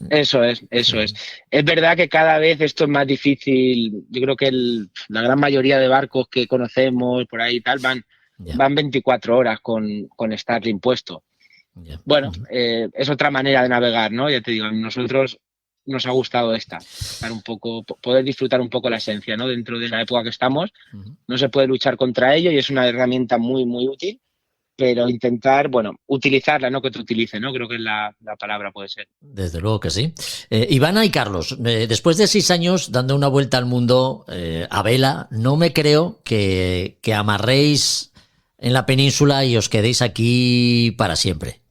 Eso es. Es verdad que cada vez esto es más difícil. Yo creo que la gran mayoría de barcos que conocemos por ahí y tal van 24 horas con Starlink puesto. Bueno, es otra manera de navegar, ¿no? Ya te digo, a nosotros nos ha gustado estar un poco, poder disfrutar un poco la esencia, ¿no? Dentro de la época que estamos, no se puede luchar contra ello y es una herramienta muy, muy útil, pero intentar, bueno, utilizarla, no que te utilice, ¿no? Creo que es la palabra, puede ser. Desde luego que sí. Ivana y Carlos, después de 6 años dando una vuelta al mundo a vela, no me creo que amarréis en la península y os quedéis aquí para siempre.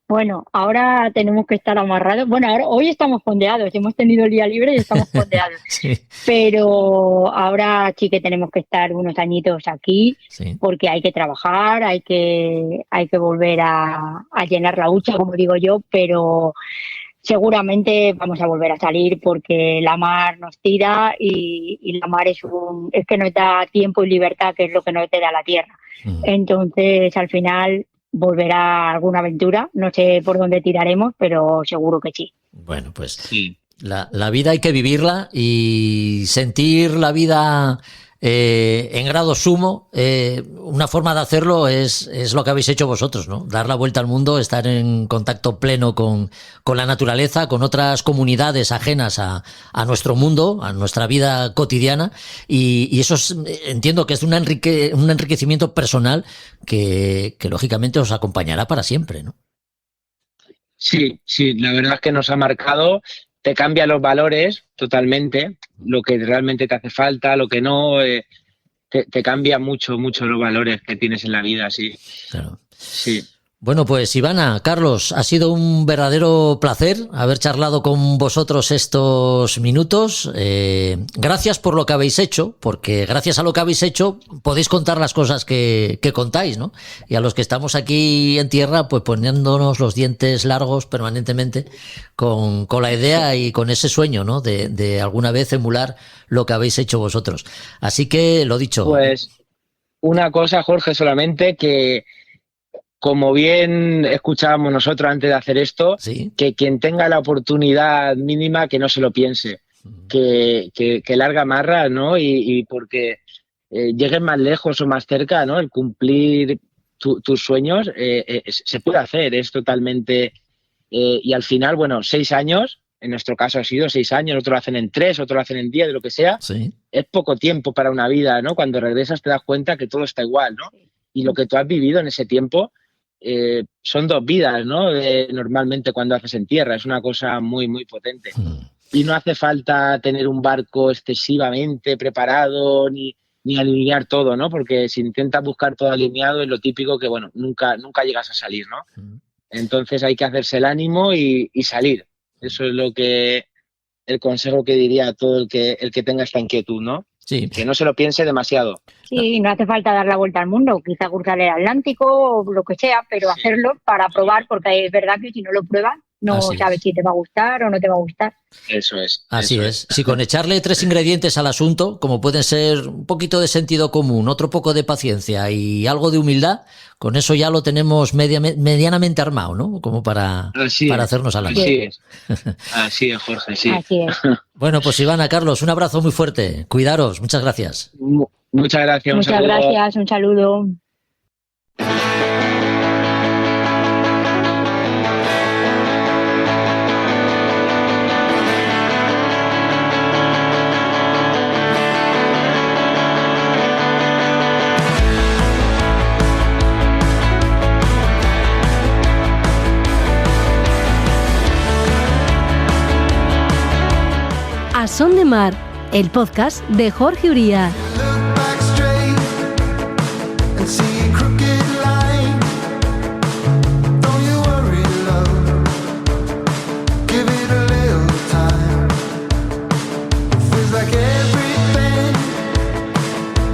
Bueno, ahora tenemos que estar amarrados. Bueno, hoy estamos fondeados, hemos tenido el día libre y estamos fondeados. Sí. Pero ahora sí que tenemos que estar unos añitos aquí, porque hay que trabajar, hay que volver a llenar la hucha, como digo yo, pero seguramente vamos a volver a salir porque la mar nos tira y la mar es que nos da tiempo y libertad, que es lo que no te da la tierra. Entonces, al final volverá alguna aventura. No sé por dónde tiraremos, pero seguro que sí. Bueno, pues Sí. la vida hay que vivirla y sentir la vida en grado sumo. Una forma de hacerlo es lo que habéis hecho vosotros, ¿no? Dar la vuelta al mundo, estar en contacto pleno con la naturaleza, con otras comunidades ajenas a nuestro mundo, a nuestra vida cotidiana, y eso entiendo que es un enriquecimiento personal que lógicamente os acompañará para siempre, ¿no? Sí, la verdad es que nos ha marcado, te cambia los valores totalmente, lo que realmente te hace falta, lo que no, te cambia mucho los valores que tienes en la vida, sí. Claro. Sí. Bueno, pues Ivana, Carlos, ha sido un verdadero placer haber charlado con vosotros estos minutos. Gracias por lo que habéis hecho, porque gracias a lo que habéis hecho podéis contar las cosas que contáis, ¿no? Y a los que estamos aquí en tierra, pues poniéndonos los dientes largos permanentemente con la idea y con ese sueño, ¿no? De alguna vez emular lo que habéis hecho vosotros. Así que, lo dicho. Pues una cosa, Jorge, solamente que, como bien escuchábamos nosotros antes de hacer esto, ¿Sí? que quien tenga la oportunidad mínima que no se lo piense, que larga marra, ¿no? Y porque llegues más lejos o más cerca, ¿no? El cumplir tus sueños se puede hacer, es totalmente... y al final, bueno, 6 años, en nuestro caso ha sido 6 años, otros lo hacen en 3, otros lo hacen en 10, de lo que sea, Sí. es poco tiempo para una vida, ¿no? Cuando regresas te das cuenta que todo está igual, ¿no? Y lo que tú has vivido en ese tiempo son 2 vidas, ¿no? Normalmente cuando haces en tierra, es una cosa muy, muy potente. Y no hace falta tener un barco excesivamente preparado ni alinear todo, ¿no? Porque si intentas buscar todo alineado es lo típico que, bueno, nunca llegas a salir, ¿no? Entonces hay que hacerse el ánimo y salir. Eso es el consejo que diría a todo el que tenga esta inquietud, ¿no? Sí. Que no se lo piense demasiado. Sí, no hace falta dar la vuelta al mundo, quizá cruzar el Atlántico o lo que sea, pero Sí. hacerlo para probar, porque es verdad que si no lo pruebas, no Así sabes es. si te va a gustar o no te va a gustar. Eso es. Así eso es. Si con echarle 3 ingredientes al asunto, como pueden ser un poquito de sentido común, otro poco de paciencia y algo de humildad, con eso ya lo tenemos medianamente armado, ¿no? Como para hacernos adelante. Así es. Así es, Jorge, sí. Así es. Bueno, pues Ivana, Carlos, un abrazo muy fuerte. Cuidaros. Muchas gracias. Muchas gracias. Un Muchas saludo. gracias, un saludo. A Son de Mar, el podcast de Jorge Uría. Look back straight and see a crooked line. Don't you worry, love. Give it a little time. Feels like everything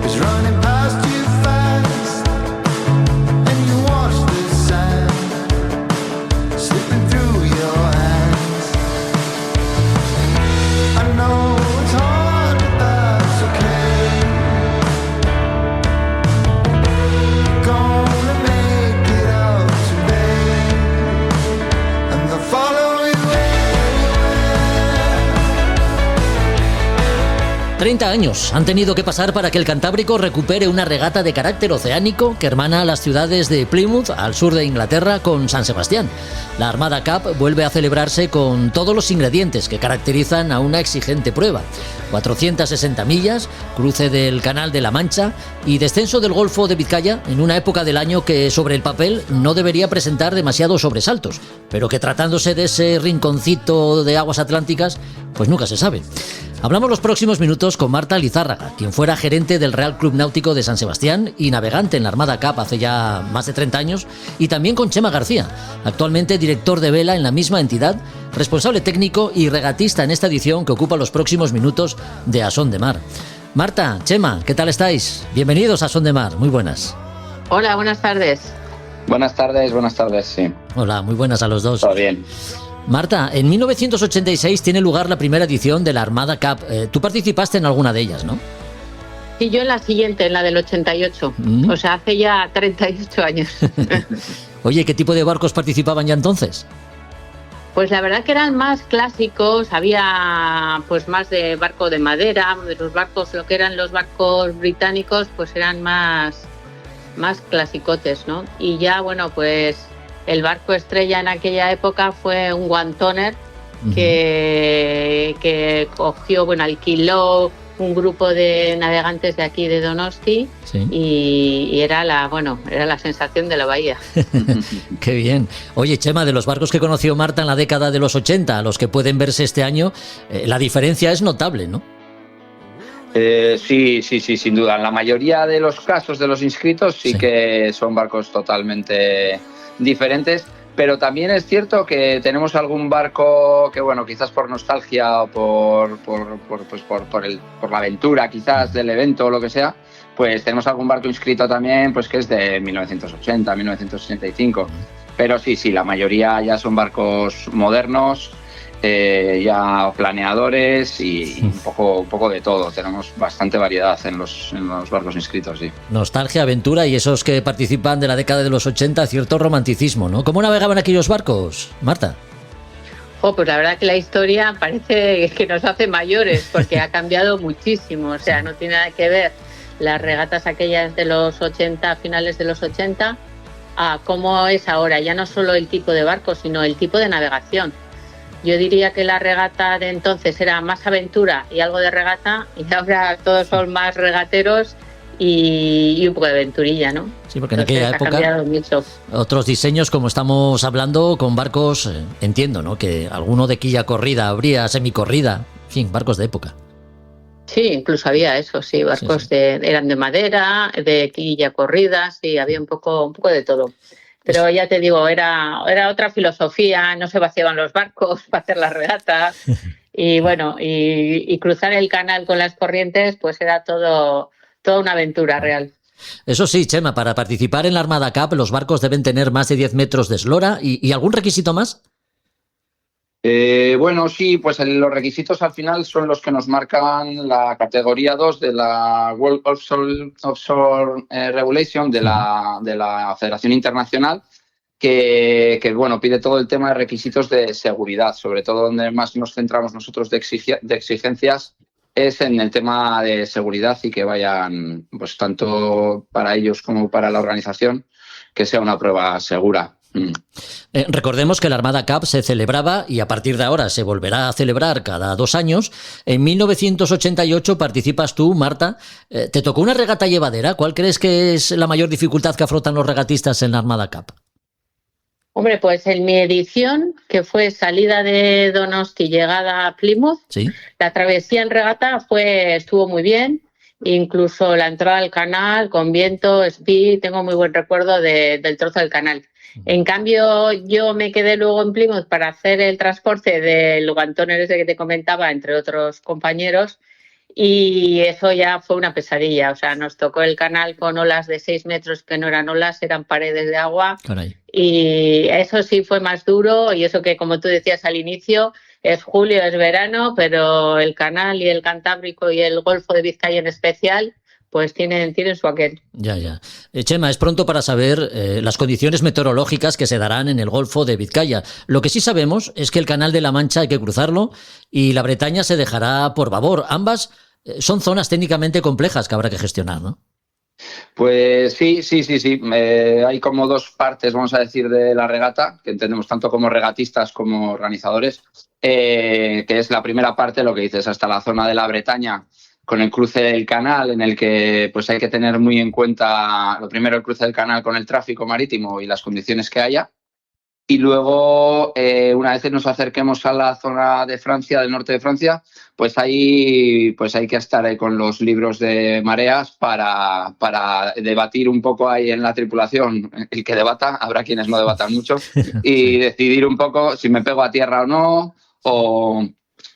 is running past you fast, and you watch the sand slipping through your hands. I know it's hard, but that's okay. Gonna make it out today, and they'll follow you everywhere. 30 años han tenido que pasar para que el Cantábrico recupere una regata de carácter oceánico que hermana a las ciudades de Plymouth, al sur de Inglaterra, con San Sebastián. La Armada Cup vuelve a celebrarse con todos los ingredientes que caracterizan a una exigente prueba. 460 millas, cruce del Canal de la Mancha y descenso del Golfo de Vizcaya en una época del año que sobre el papel no debería presentar demasiados sobresaltos, pero que tratándose de ese rinconcito de aguas atlánticas, pues nunca se sabe. Hablamos los próximos minutos con Marta Lizárraga, quien fuera gerente del Real Club Náutico de San Sebastián y navegante en la Armada Cup hace ya más de 30 años, y también con Chema García, actualmente director de vela en la misma entidad, responsable técnico y regatista en esta edición que ocupa los próximos minutos de A Son de Mar. Marta, Chema, ¿qué tal estáis? Bienvenidos a Son de Mar, muy buenas. Hola, buenas tardes. Buenas tardes, sí. Hola, muy buenas a los dos. Todo bien. Marta, en 1986 tiene lugar la primera edición de la Armada Cup. Tú participaste en alguna de ellas, ¿no? Sí, yo en la siguiente, en la del 88. O sea, hace ya 38 años. Oye, ¿qué tipo de barcos participaban ya entonces? Pues la verdad que eran más clásicos, había pues más de barco de madera, de los barcos, lo que eran los barcos británicos, pues eran más clasicotes, ¿no? Y ya, bueno, pues el barco estrella en aquella época fue un one-tonner que cogió, bueno, alquiló un grupo de navegantes de aquí de Donosti, sí. y era la sensación de la bahía. Qué bien. Oye, Chema, de los barcos que conoció Marta en la década de los 80 a los que pueden verse este año, la diferencia es notable, ¿no? Sí, sin duda. En la mayoría de los casos de los inscritos sí que son barcos totalmente diferentes, pero también es cierto que tenemos algún barco que, bueno, quizás por nostalgia o por la aventura quizás del evento o lo que sea, pues tenemos algún barco inscrito también pues que es de 1980, 1985. Pero sí, la mayoría ya son barcos modernos, ya planeadores y un poco de todo. Tenemos bastante variedad en los barcos inscritos, sí. Nostalgia, aventura y esos que participan de la década de los 80, cierto romanticismo, ¿no? ¿Cómo navegaban aquellos barcos, Marta? Pues la verdad que la historia parece que nos hace mayores porque ha cambiado muchísimo. O sea, no tiene nada que ver las regatas aquellas de los 80, finales de los 80, a cómo es ahora. Ya no solo el tipo de barco, sino el tipo de navegación. Yo diría que la regata de entonces era más aventura y algo de regata, y ahora todos son más regateros y un poco de aventurilla, ¿no? Sí, porque en aquella época otros diseños, como estamos hablando, con barcos, entiendo, ¿no? Que alguno de quilla corrida habría, semicorrida, en fin, barcos de época. Sí, incluso había eso, sí, barcos eran de madera, de quilla corrida, sí, había un poco de todo. Pero ya te digo, era otra filosofía, no se vaciaban los barcos para hacer las regatas y bueno, y cruzar el canal con las corrientes, pues era toda una aventura real. Eso sí, Chema, para participar en la Armada Cup los barcos deben tener más de 10 metros de eslora y ¿algún requisito más? Bueno, sí, pues los requisitos al final son los que nos marcan la categoría 2 de la World Offshore Regulation de la Federación Internacional, que bueno, pide todo el tema de requisitos de seguridad. Sobre todo donde más nos centramos nosotros de exigencias es en el tema de seguridad y que vayan, pues tanto para ellos como para la organización, que sea una prueba segura. Recordemos que la Armada Cup se celebraba y a partir de ahora se volverá a celebrar cada 2 años. En 1988 participas tú, Marta. ¿Te tocó una regata llevadera? ¿Cuál crees que es la mayor dificultad que afrontan los regatistas en la Armada Cup? Hombre, pues en mi edición, que fue salida de Donosti, llegada a Plymouth, ¿sí? La travesía en regata estuvo muy bien. Incluso la entrada al canal con viento, speed, tengo muy buen recuerdo del trozo del canal. En cambio, yo me quedé luego en Plymouth para hacer el transporte del guantoner ese que te comentaba, entre otros compañeros, y eso ya fue una pesadilla. O sea, nos tocó el canal con olas de 6 metros que no eran olas, eran paredes de agua. Caray. Y eso sí fue más duro, y eso que, como tú decías al inicio, es julio, es verano, pero el canal y el Cantábrico y el Golfo de Vizcaya en especial, pues tienen su aquel. Ya. Chema, es pronto para saber las condiciones meteorológicas que se darán en el Golfo de Vizcaya. Lo que sí sabemos es que el Canal de la Mancha hay que cruzarlo y la Bretaña se dejará por babor. Ambas son zonas técnicamente complejas que habrá que gestionar, ¿no? Pues sí. Hay como 2 partes, vamos a decir, de la regata, que entendemos tanto como regatistas como organizadores, que es la primera parte, lo que dices, hasta la zona de la Bretaña, con el cruce del canal, en el que pues hay que tener muy en cuenta, lo primero, el cruce del canal con el tráfico marítimo y las condiciones que haya. Y luego, una vez nos acerquemos a la zona de Francia, del norte de Francia, pues ahí pues hay que estar con los libros de mareas para debatir un poco ahí en la tripulación. El que debata, habrá quienes no debatan mucho, y decidir un poco si me pego a tierra o no,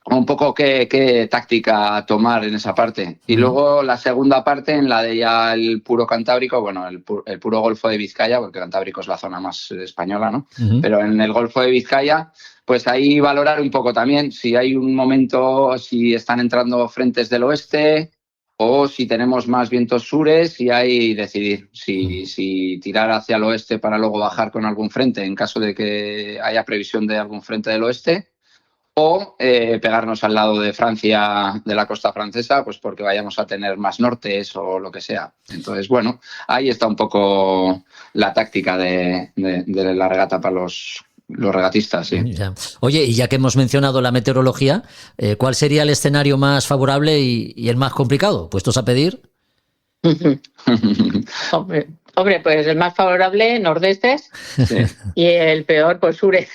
un poco qué táctica tomar en esa parte. Y luego la segunda parte, en la de ya el puro Cantábrico, bueno, el puro Golfo de Vizcaya, porque Cantábrico es la zona más española, ¿no? Pero en el Golfo de Vizcaya, pues ahí valorar un poco también si hay un momento, si están entrando frentes del oeste o si tenemos más vientos sures, y ahí decidir si tirar hacia el oeste para luego bajar con algún frente en caso de que haya previsión de algún frente del oeste, o pegarnos al lado de Francia, de la costa francesa, pues porque vayamos a tener más nortes o lo que sea. Entonces, bueno, ahí está un poco la táctica de la regata para los regatistas. Sí. Ya. Oye, y ya que hemos mencionado la meteorología, ¿cuál sería el escenario más favorable y el más complicado? ¿Puestos a pedir? Hombre, pues el más favorable, nordestes, sí. Y el peor, pues sures.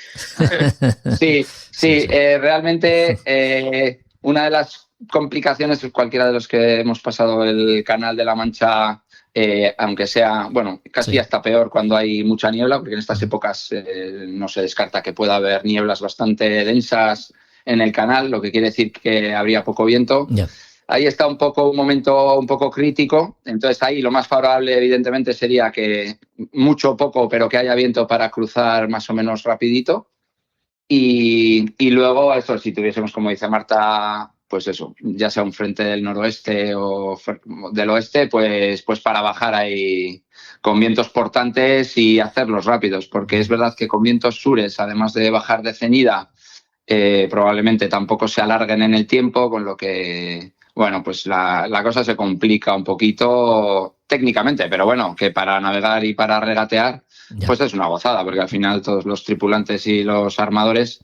Sí, realmente una de las complicaciones, cualquiera de los que hemos pasado el Canal de la Mancha, aunque sea, bueno, casi hasta peor cuando hay mucha niebla, porque en estas épocas no se descarta que pueda haber nieblas bastante densas en el canal, lo que quiere decir que habría poco viento. Yeah. Ahí está un momento un poco crítico. Entonces ahí lo más favorable evidentemente sería que mucho o poco, pero que haya viento para cruzar más o menos rapidito. Y luego eso, si tuviésemos, como dice Marta, pues eso, ya sea un frente del noroeste o del oeste, pues para bajar ahí con vientos portantes y hacerlos rápidos, porque es verdad que con vientos sures, además de bajar de cenida, probablemente tampoco se alarguen en el tiempo, con lo que... Bueno, pues la cosa se complica un poquito técnicamente, pero bueno, que para navegar y para regatear, pues es una gozada, porque al final todos los tripulantes y los armadores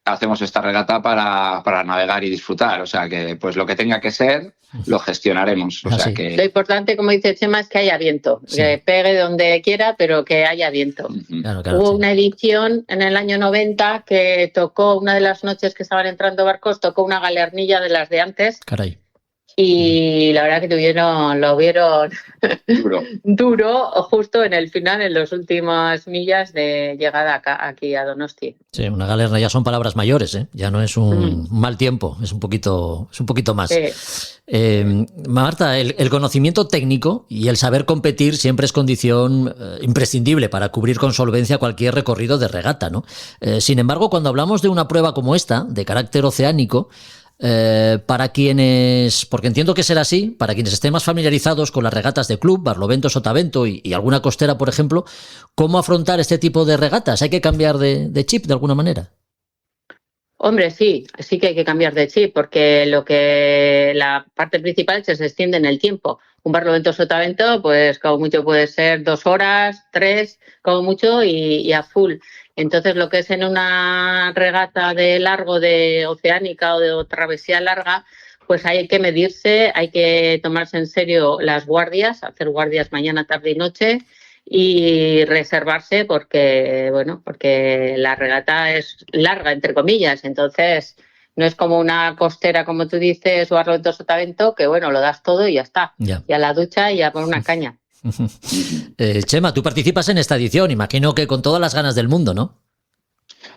hacemos esta regata para navegar y disfrutar. O sea que pues lo que tenga que ser, lo gestionaremos. O sea que... Lo importante, como dice Chema, es que haya viento, que pegue donde quiera, pero que haya viento. Claro, Hubo una edición en el año 90 que tocó, una de las noches que estaban entrando barcos, tocó una galernilla de las de antes. Caray. Y la verdad que lo vieron duro justo en el final, en las últimas millas de llegada aquí a Donosti. Sí, una galerna ya son palabras mayores, ¿eh? Ya no es un mal tiempo, es un poquito más. Sí. Marta, el conocimiento técnico y el saber competir siempre es condición imprescindible para cubrir con solvencia cualquier recorrido de regata, ¿no? Sin embargo, cuando hablamos de una prueba como esta, de carácter oceánico, para quienes, porque entiendo que será así, para quienes estén más familiarizados con las regatas de club, Barlovento, Sotavento y alguna costera, por ejemplo, ¿cómo afrontar este tipo de regatas? ¿Hay que cambiar de chip de alguna manera? Hombre, sí que hay que cambiar de chip, porque la parte principal se extiende en el tiempo. Un Barlovento, Sotavento, pues como mucho puede ser 2 horas, 3, como mucho, y a full. Entonces, lo que es en una regata de largo, de oceánica o de travesía larga, pues hay que medirse, hay que tomarse en serio las guardias, hacer guardias mañana, tarde y noche y reservarse porque la regata es larga, entre comillas. Entonces, no es como una costera, como tú dices, o Barlovento, Sotavento, que bueno, lo das todo y ya está. Ya. Y a la ducha y a poner una caña. Chema, tú participas en esta edición, imagino que con todas las ganas del mundo, ¿no?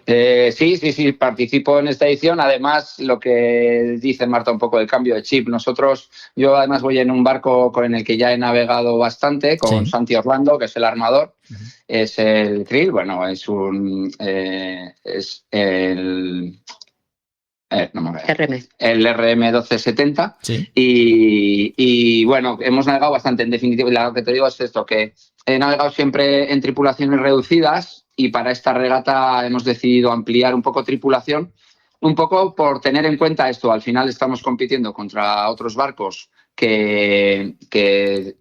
Sí, participo en esta edición. Además, lo que dice Marta un poco del cambio de chip, yo además voy en un barco con el que ya he navegado bastante, con Santi Orlando, que es el armador, es el krill, bueno, es el RM 1270, y bueno, hemos navegado bastante. En definitiva, lo que te digo es esto, que he navegado siempre en tripulaciones reducidas, y para esta regata hemos decidido ampliar un poco tripulación, un poco por tener en cuenta esto. Al final estamos compitiendo contra otros barcos que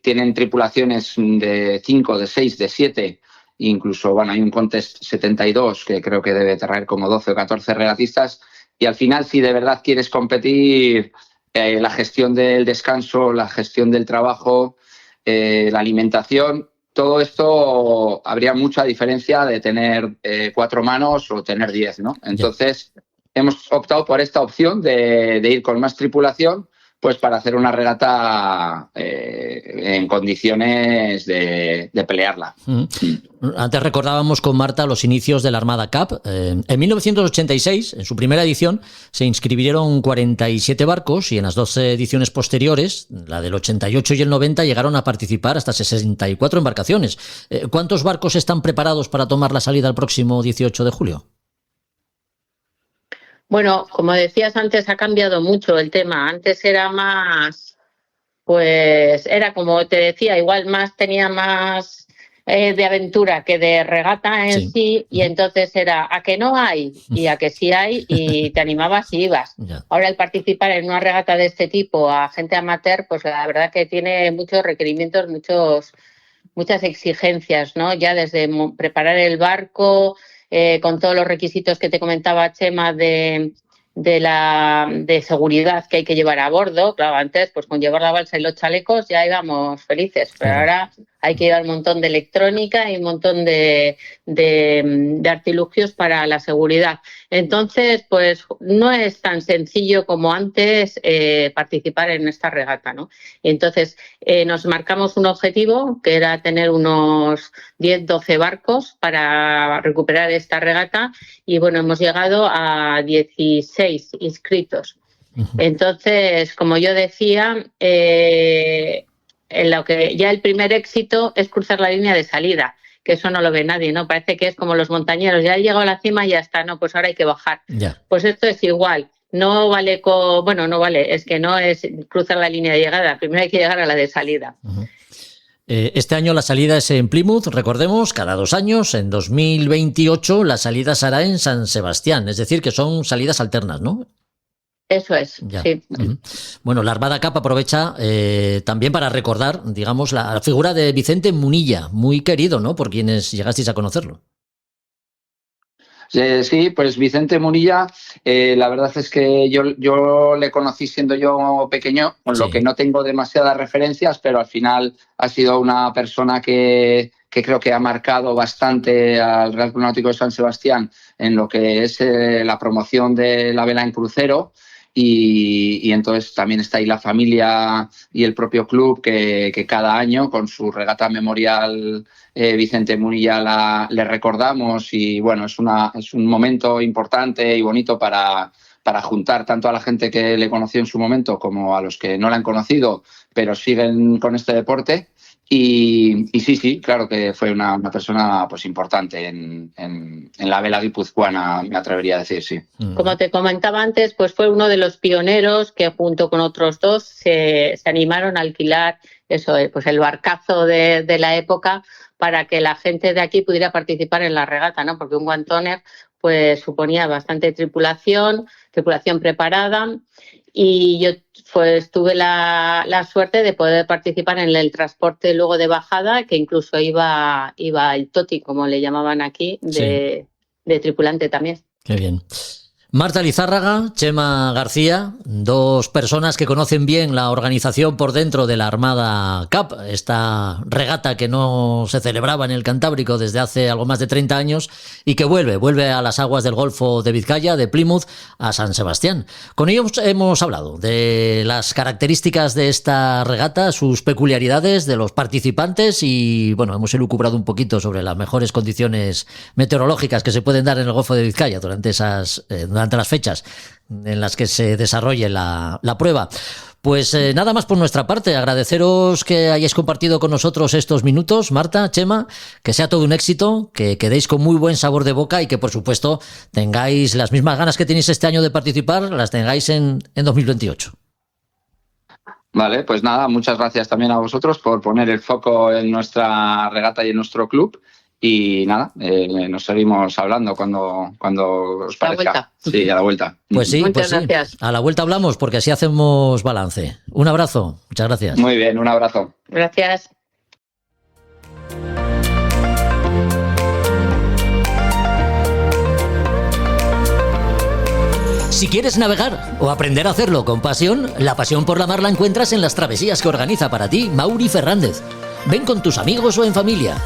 tienen tripulaciones de 5, de 6, de 7, incluso, bueno, hay un Contest 72 que creo que debe traer como 12 o 14 regatistas. Y al final, si de verdad quieres competir, la gestión del descanso, la gestión del trabajo, la alimentación, todo esto habría mucha diferencia de tener 4 manos o tener 10, ¿no? Entonces, hemos optado por esta opción de ir con más tripulación, pues para hacer una regata en condiciones de pelearla. Antes recordábamos con Marta los inicios de la Armada Cup. En 1986, en su primera edición, se inscribieron 47 barcos y en las 12 ediciones posteriores, la del 88 y el 90, llegaron a participar hasta 64 embarcaciones. ¿Cuántos barcos están preparados para tomar la salida el próximo 18 de julio? Bueno, como decías antes, ha cambiado mucho el tema. Antes era más, pues era como te decía, igual tenía más de aventura que de regata en sí, y entonces era a que no hay y a que sí hay, y te animabas y ibas. Ya. Ahora el participar en una regata de este tipo a gente amateur, pues la verdad que tiene muchos requerimientos, muchas exigencias, ¿no? Ya desde preparar el barco, con todos los requisitos que te comentaba Chema de seguridad que hay que llevar a bordo. Claro, antes pues con llevar la balsa y los chalecos ya íbamos felices, pero ahora hay que llevar un montón de electrónica y un montón de artilugios para la seguridad. Entonces, pues no es tan sencillo como antes participar en esta regata, ¿no? Y entonces nos marcamos un objetivo que era tener unos 10-12 barcos para recuperar esta regata, y bueno, hemos llegado a 16 inscritos. Entonces, como yo decía, en lo que ya el primer éxito es cruzar la línea de salida, que eso no lo ve nadie, ¿no? Parece que es como los montañeros, ya he llegado a la cima y ya está, no, pues ahora hay que bajar. Ya. Pues esto es igual, no vale es que no es cruzar la línea de llegada, primero hay que llegar a la de salida. Este año la salida es en Plymouth, recordemos, cada 2 años. En 2028 la salida será en San Sebastián, es decir, que son salidas alternas, ¿no? Eso es, Ya. sí. Bueno, la Armada Cup aprovecha también para recordar, digamos, la figura de Vicente Munilla, muy querido, ¿no?, por quienes llegasteis a conocerlo. Sí, pues Vicente Munilla, la verdad es que yo le conocí siendo yo pequeño, con lo que no tengo demasiadas referencias, pero al final ha sido una persona que creo que ha marcado bastante al Real Club Náutico de San Sebastián en lo que es la promoción de la vela en crucero. Y entonces también está ahí la familia y el propio club que cada año con su regata memorial Vicente Munilla le recordamos, y bueno, es un momento importante y bonito para juntar tanto a la gente que le conoció en su momento como a los que no la han conocido pero siguen con este deporte. Y sí, claro que fue una persona pues importante en la vela guipuzcoana, me atrevería a decir, sí. Como te comentaba antes, pues fue uno de los pioneros que junto con otros dos se animaron a alquilar pues el barcazo de la época para que la gente de aquí pudiera participar en la regata, ¿no? Porque un one tonner pues suponía bastante tripulación preparada, y yo pues tuve la suerte de poder participar en el transporte luego de bajada, que incluso iba el Toti, como le llamaban aquí, de tripulante también. Qué bien. Marta Lizárraga, Chema García, 2 personas que conocen bien la organización por dentro de la Armada Cup, esta regata que no se celebraba en el Cantábrico desde hace algo más de 30 años y que vuelve a las aguas del Golfo de Vizcaya, de Plymouth a San Sebastián. Con ellos hemos hablado de las características de esta regata, sus peculiaridades, de los participantes y, bueno, hemos elucubrado un poquito sobre las mejores condiciones meteorológicas que se pueden dar en el Golfo de Vizcaya durante las fechas en las que se desarrolle la prueba. Pues nada más por nuestra parte, agradeceros que hayáis compartido con nosotros estos minutos, Marta, Chema, que sea todo un éxito, que quedéis con muy buen sabor de boca y que por supuesto tengáis las mismas ganas que tenéis este año de participar, las tengáis en 2028. Vale, pues nada, muchas gracias también a vosotros por poner el foco en nuestra regata y en nuestro club. Y nada, nos seguimos hablando cuando os parezca. Sí, a la vuelta. Pues sí, muchas gracias. A la vuelta hablamos porque así hacemos balance. Un abrazo, muchas gracias. Muy bien, un abrazo. Gracias. Si quieres navegar o aprender a hacerlo con pasión, la pasión por la mar la encuentras en las travesías que organiza para ti Mauri Fernández. Ven con tus amigos o en familia.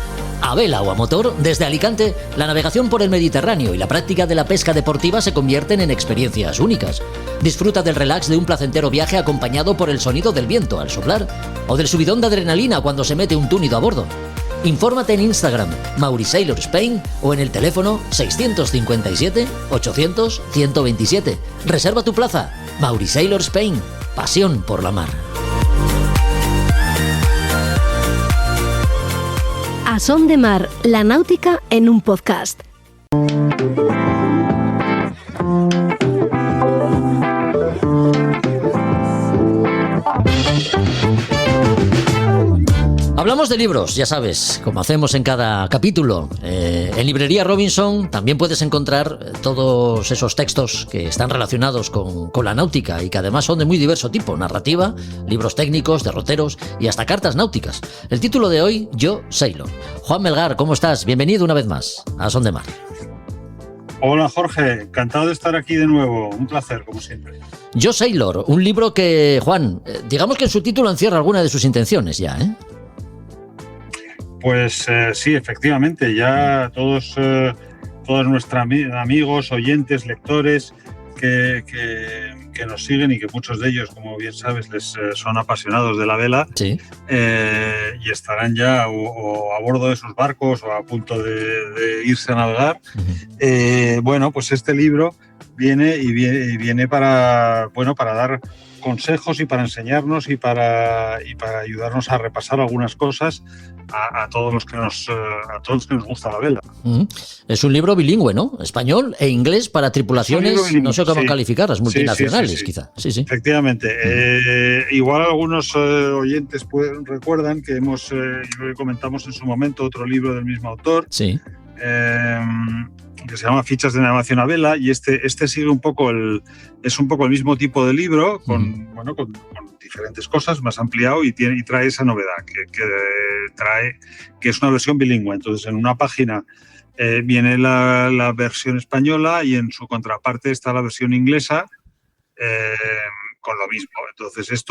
A vela o a motor, desde Alicante, la navegación por el Mediterráneo y la práctica de la pesca deportiva se convierten en experiencias únicas. Disfruta del relax de un placentero viaje acompañado por el sonido del viento al soplar o del subidón de adrenalina cuando se mete un túnido a bordo. Infórmate en Instagram, Mauri Sailor Spain, o en el teléfono 657 800 127. Reserva tu plaza. Mauri Sailor Spain, pasión por la mar. A Son de Mar, la náutica en un podcast. Hablamos de libros, ya sabes, como hacemos en cada capítulo. En Librería Robinson también puedes encontrar todos esos textos que están relacionados con la náutica y que además son de muy diverso tipo: narrativa, libros técnicos, derroteros y hasta cartas náuticas. El título de hoy, Yo Sailor. Juan Melgar, ¿cómo estás? Bienvenido una vez más a Son de Mar. Hola Jorge, encantado de estar aquí de nuevo, un placer como siempre. Yo Sailor, un libro que, Juan, digamos que en su título encierra alguna de sus intenciones ya, ¿eh? Pues sí, efectivamente, ya todos nuestros amigos, oyentes, lectores que nos siguen y que muchos de ellos, como bien sabes, son apasionados de la vela, sí. Y estarán ya o a bordo de sus barcos o a punto de irse a navegar. Uh-huh. Bueno, pues este libro viene para dar consejos y para enseñarnos y para ayudarnos a repasar algunas cosas a todos los que nos gusta la vela. Es un libro bilingüe, ¿no? Español e inglés para tripulaciones, no sé cómo calificarlas, multinacionales, sí. Quizá. Sí. Efectivamente. Igual algunos oyentes recuerdan que comentamos en su momento otro libro del mismo autor. Sí. Que se llama Fichas de navegación a vela, y este sigue un poco el mismo tipo de libro con diferentes cosas, más ampliado, y trae esa novedad que es una versión bilingüe. Entonces, en una página viene la versión española y en su contraparte está la versión inglesa con lo mismo. Entonces,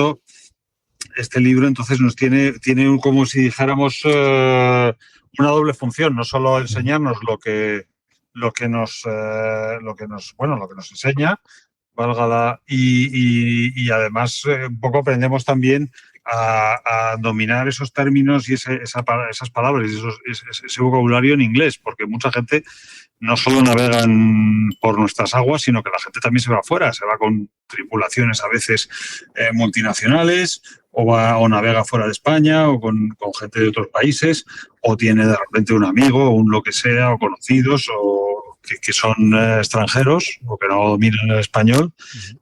este libro entonces nos tiene como si dijéramos una doble función, no solo enseñarnos lo que nos enseña, y además un poco aprendemos también a dominar esos términos y esas palabras y ese vocabulario en inglés, porque mucha gente no solo navega por nuestras aguas, sino que la gente también se va afuera, se va con tripulaciones a veces multinacionales, o navega fuera de España, o con gente de otros países, o tiene de repente un amigo, o un lo que sea, o conocidos, o que son extranjeros, o que no dominan el español,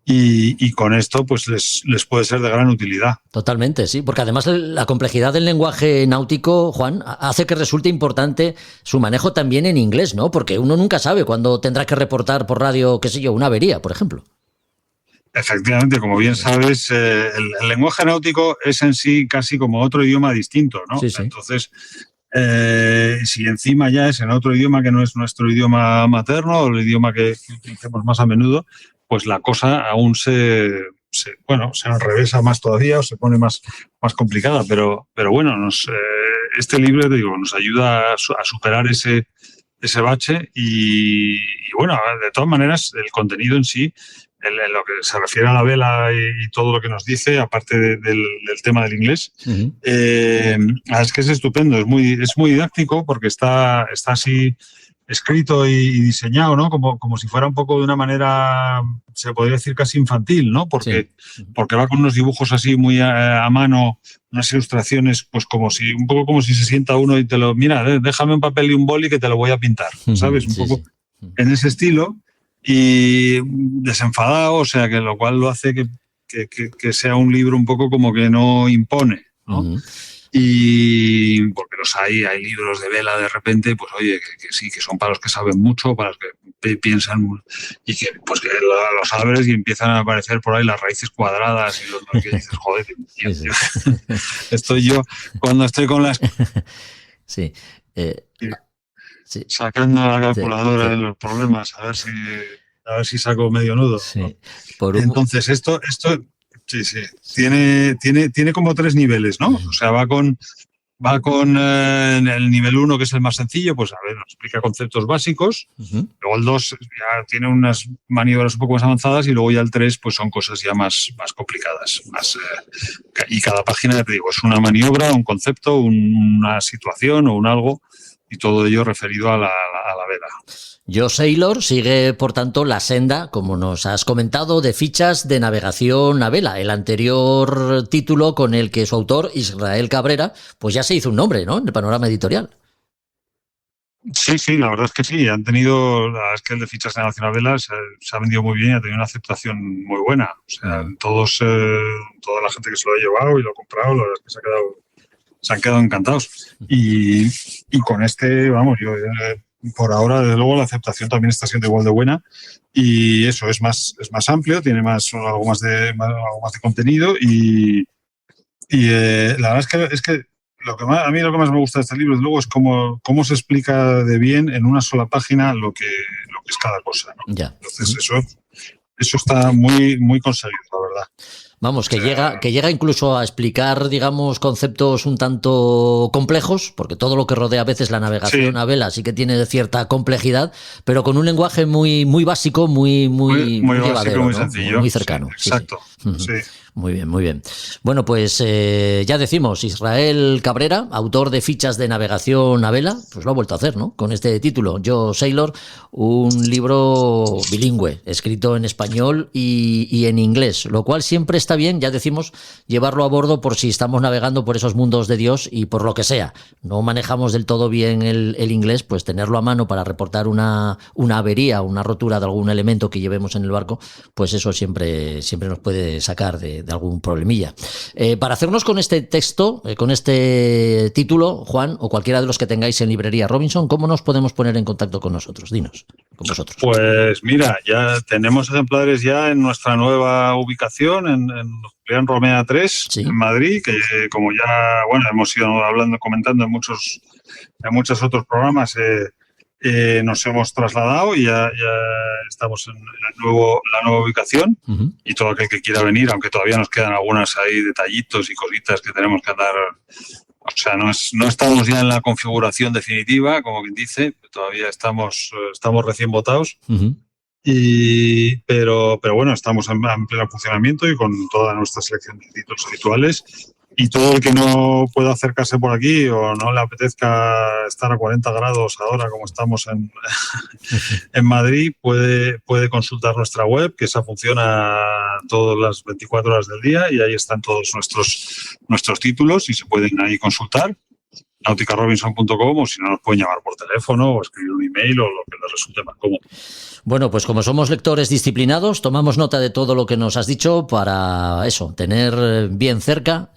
y con esto pues les puede ser de gran utilidad. Totalmente, sí, porque además la complejidad del lenguaje náutico, Juan, hace que resulte importante su manejo también en inglés, ¿no? Porque uno nunca sabe cuándo tendrá que reportar por radio, qué sé yo, una avería, por ejemplo. Efectivamente, como bien sabes, el lenguaje náutico es en sí casi como otro idioma distinto, ¿no? Sí. Entonces, si encima ya es en otro idioma que no es nuestro idioma materno o el idioma que utilizamos más a menudo, pues la cosa aún se enrevesa más todavía o se pone más complicada. Pero bueno, este libro, nos ayuda a superar ese bache y bueno, de todas maneras, el contenido en sí, en lo que se refiere a la vela y todo lo que nos dice, aparte del tema del inglés, es que es estupendo, es muy didáctico, porque está así escrito y diseñado, ¿no? Como si fuera un poco de una manera, se podría decir casi infantil, ¿no? Porque va con unos dibujos así muy a mano, unas ilustraciones, pues un poco como si se sienta uno y te lo, mira, déjame un papel y un boli que te lo voy a pintar, ¿sabes? Un poco en ese estilo. Y desenfadado, o sea, que lo cual lo hace que sea un libro un poco como que no impone, ¿no? Y porque hay libros de vela de repente, pues oye, que sí, que son para los que saben mucho, para los que piensan, y que pues que los abres y empiezan a aparecer por ahí las raíces cuadradas y lo que dices, joder, estoy yo cuando estoy con las... Sí. Sí. Sacando la calculadora de los problemas, a ver si saco medio nudo. Sí. ¿No? Entonces, esto tiene como 3 niveles, ¿no? O sea, va Va con el nivel 1, que es el más sencillo, pues a ver, nos explica conceptos básicos. Luego el 2 ya tiene unas maniobras un poco más avanzadas y luego ya el 3 pues son cosas ya más complicadas. Y cada página, te digo, es una maniobra, un concepto, una situación o un algo, y todo ello referido a la vela. Joe Saylor sigue, por tanto, la senda, como nos has comentado, de fichas de navegación a vela. El anterior título con el que su autor, Israel Cabrera, pues ya se hizo un nombre, ¿no?, en el panorama editorial. Sí, la verdad es que sí. La verdad es que el de fichas de navegación a vela se ha vendido muy bien y ha tenido una aceptación muy buena. O sea, toda la gente que se lo ha llevado y lo ha comprado, la verdad es que se han quedado encantados. Y con este, vamos, yo... por ahora, desde luego, la aceptación también está siendo igual de buena, y eso es más amplio, tiene algo más de contenido, y la verdad es que a mí lo que más me gusta de este libro, desde luego, es cómo se explica de bien en una sola página lo que es cada cosa, ¿no? Ya. Entonces eso está muy, muy conseguido, la verdad. Vamos, que llega incluso a explicar, digamos, conceptos un tanto complejos, porque todo lo que rodea a veces la navegación a vela sí que tiene cierta complejidad, pero con un lenguaje muy, muy básico, muy llevadero, básico, muy ¿no?, sencillo. muy cercano. Sí, exacto. Sí. Muy bien, muy bien. Bueno, pues ya decimos, Israel Cabrera, autor de fichas de navegación a vela, pues lo ha vuelto a hacer, ¿no?, con este título, Joe Saylor, un libro bilingüe, escrito en español y en inglés, lo cual siempre está bien, ya decimos, llevarlo a bordo por si estamos navegando por esos mundos de Dios y por lo que sea. No manejamos del todo bien el inglés, pues tenerlo a mano para reportar una avería, una rotura de algún elemento que llevemos en el barco, pues eso siempre nos puede sacar de algún problemilla. Para hacernos con este texto, con este título, Juan, o cualquiera de los que tengáis en librería Robinson, ¿cómo nos podemos poner en contacto con nosotros? Dinos, con vosotros. Pues mira, ya tenemos ejemplares ya en nuestra nueva ubicación, en Julián Romea 3, en Madrid, que como ya hemos ido comentando en muchos otros programas, nos hemos trasladado y ya estamos en la nueva ubicación. Y todo aquel que quiera venir, aunque todavía nos quedan algunas ahí detallitos y cositas que tenemos que andar, o sea, no estamos ya en la configuración definitiva, como quien dice, todavía estamos recién votados. Pero bueno, estamos en pleno funcionamiento y con toda nuestra selección de títulos habituales. Y todo el que no pueda acercarse por aquí o no le apetezca estar a 40 grados ahora como estamos en Madrid, puede consultar nuestra web, que esa funciona todas las 24 horas del día, y ahí están todos nuestros títulos y se pueden ahí consultar. nauticarobinson.com, o si no, nos pueden llamar por teléfono o escribir un email o lo que les resulte más cómodo. Bueno, pues como somos lectores disciplinados, tomamos nota de todo lo que nos has dicho para eso, tener bien cerca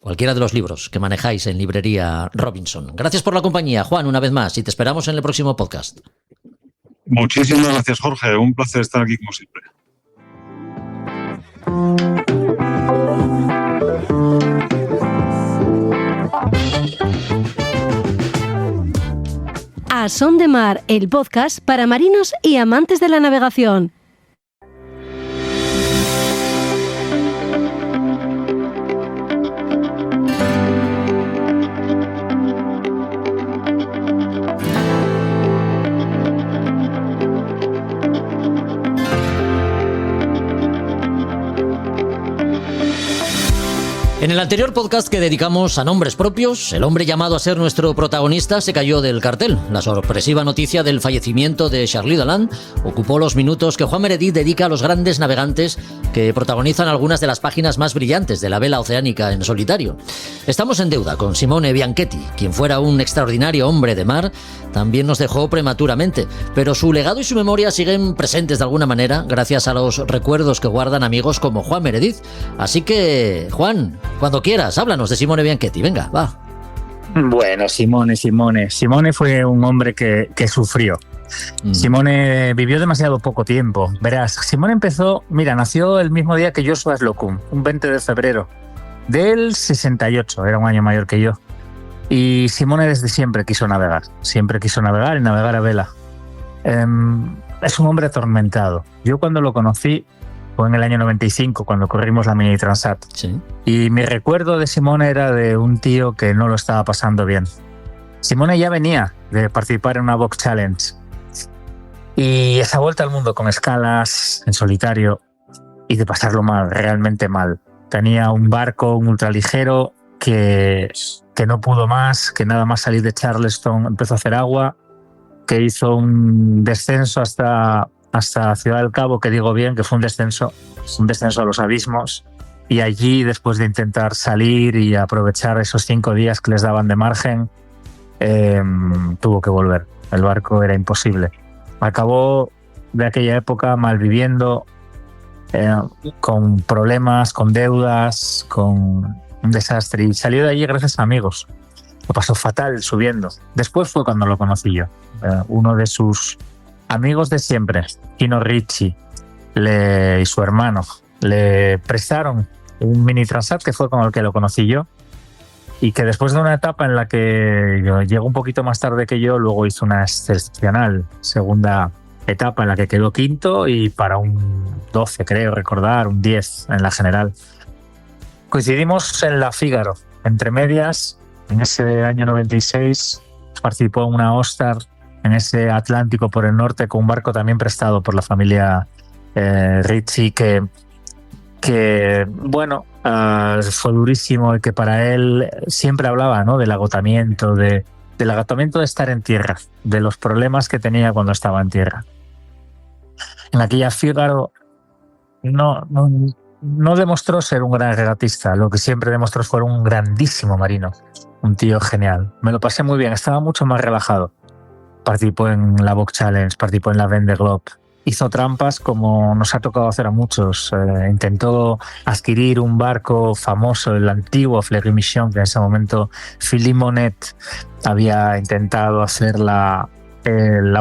cualquiera de los libros que manejáis en librería Robinson. Gracias por la compañía, Juan, una vez más, y te esperamos en el próximo podcast. Muchísimas gracias, Jorge. Un placer estar aquí como siempre. A Son de Mar, el podcast para marinos y amantes de la navegación. En el anterior podcast que dedicamos a nombres propios, el hombre llamado a ser nuestro protagonista se cayó del cartel. La sorpresiva noticia del fallecimiento de Charlie Daland ocupó los minutos que Juan Meredith dedica a los grandes navegantes que protagonizan algunas de las páginas más brillantes de la vela oceánica en solitario. Estamos en deuda con Simone Bianchetti, quien fuera un extraordinario hombre de mar, también nos dejó prematuramente, pero su legado y su memoria siguen presentes de alguna manera gracias a los recuerdos que guardan amigos como Juan Meredith. Así que, Juan, cuando quieras, háblanos de Simone Bianchetti. Venga, va. Bueno, Simone fue un hombre que sufrió. Simone vivió demasiado poco tiempo. Verás, Simone nació el mismo día que Joshua Slocum, un 20 de febrero del 68, era un año mayor que yo. Y Simone desde siempre quiso navegar y navegar a vela. Es un hombre atormentado. Yo cuando lo conocí Fue en el año 95 cuando corrimos la Mini Transat. Sí. Y mi recuerdo de Simone era de un tío que no lo estaba pasando bien. Simone ya venía de participar en una Box Challenge. Y esa vuelta al mundo con escalas, en solitario, y de pasarlo mal, realmente mal. Tenía un barco, un ultraligero, que no pudo más, que nada más salir de Charleston empezó a hacer agua, que hizo un descenso hasta Ciudad del Cabo, que digo bien, que fue un descenso a los abismos, y allí, después de intentar salir y aprovechar esos 5 días que les daban de margen, tuvo que volver. El barco era imposible. Acabó de aquella época malviviendo, con problemas, con deudas, con un desastre, y salió de allí gracias a amigos. Lo pasó fatal subiendo. Después fue cuando lo conocí yo. Uno de sus amigos de siempre, Kino Ricci, y su hermano, le prestaron un Mini Transat, que fue con el que lo conocí yo, y que después de una etapa en la que llegó un poquito más tarde que yo, luego hizo una excepcional segunda etapa en la que quedó quinto, y para un 12, creo recordar, un 10 en la general. Coincidimos en la Fígaro, entre medias. En ese año 96 participó en una All-Star en ese Atlántico por el norte, con un barco también prestado por la familia Ricci, que bueno, fue durísimo, y que para él siempre hablaba, ¿no?, del agotamiento de estar en tierra, de los problemas que tenía cuando estaba en tierra. En aquella Fígaro no demostró ser un gran regatista, lo que siempre demostró fue un grandísimo marino, un tío genial. Me lo pasé muy bien, estaba mucho más relajado. Participó en la Box Challenge, participó en la Vendée Globe. Hizo trampas como nos ha tocado hacer a muchos. Intentó adquirir un barco famoso, el antiguo Fleury Mission, que en ese momento Philippe Monet había intentado hacer la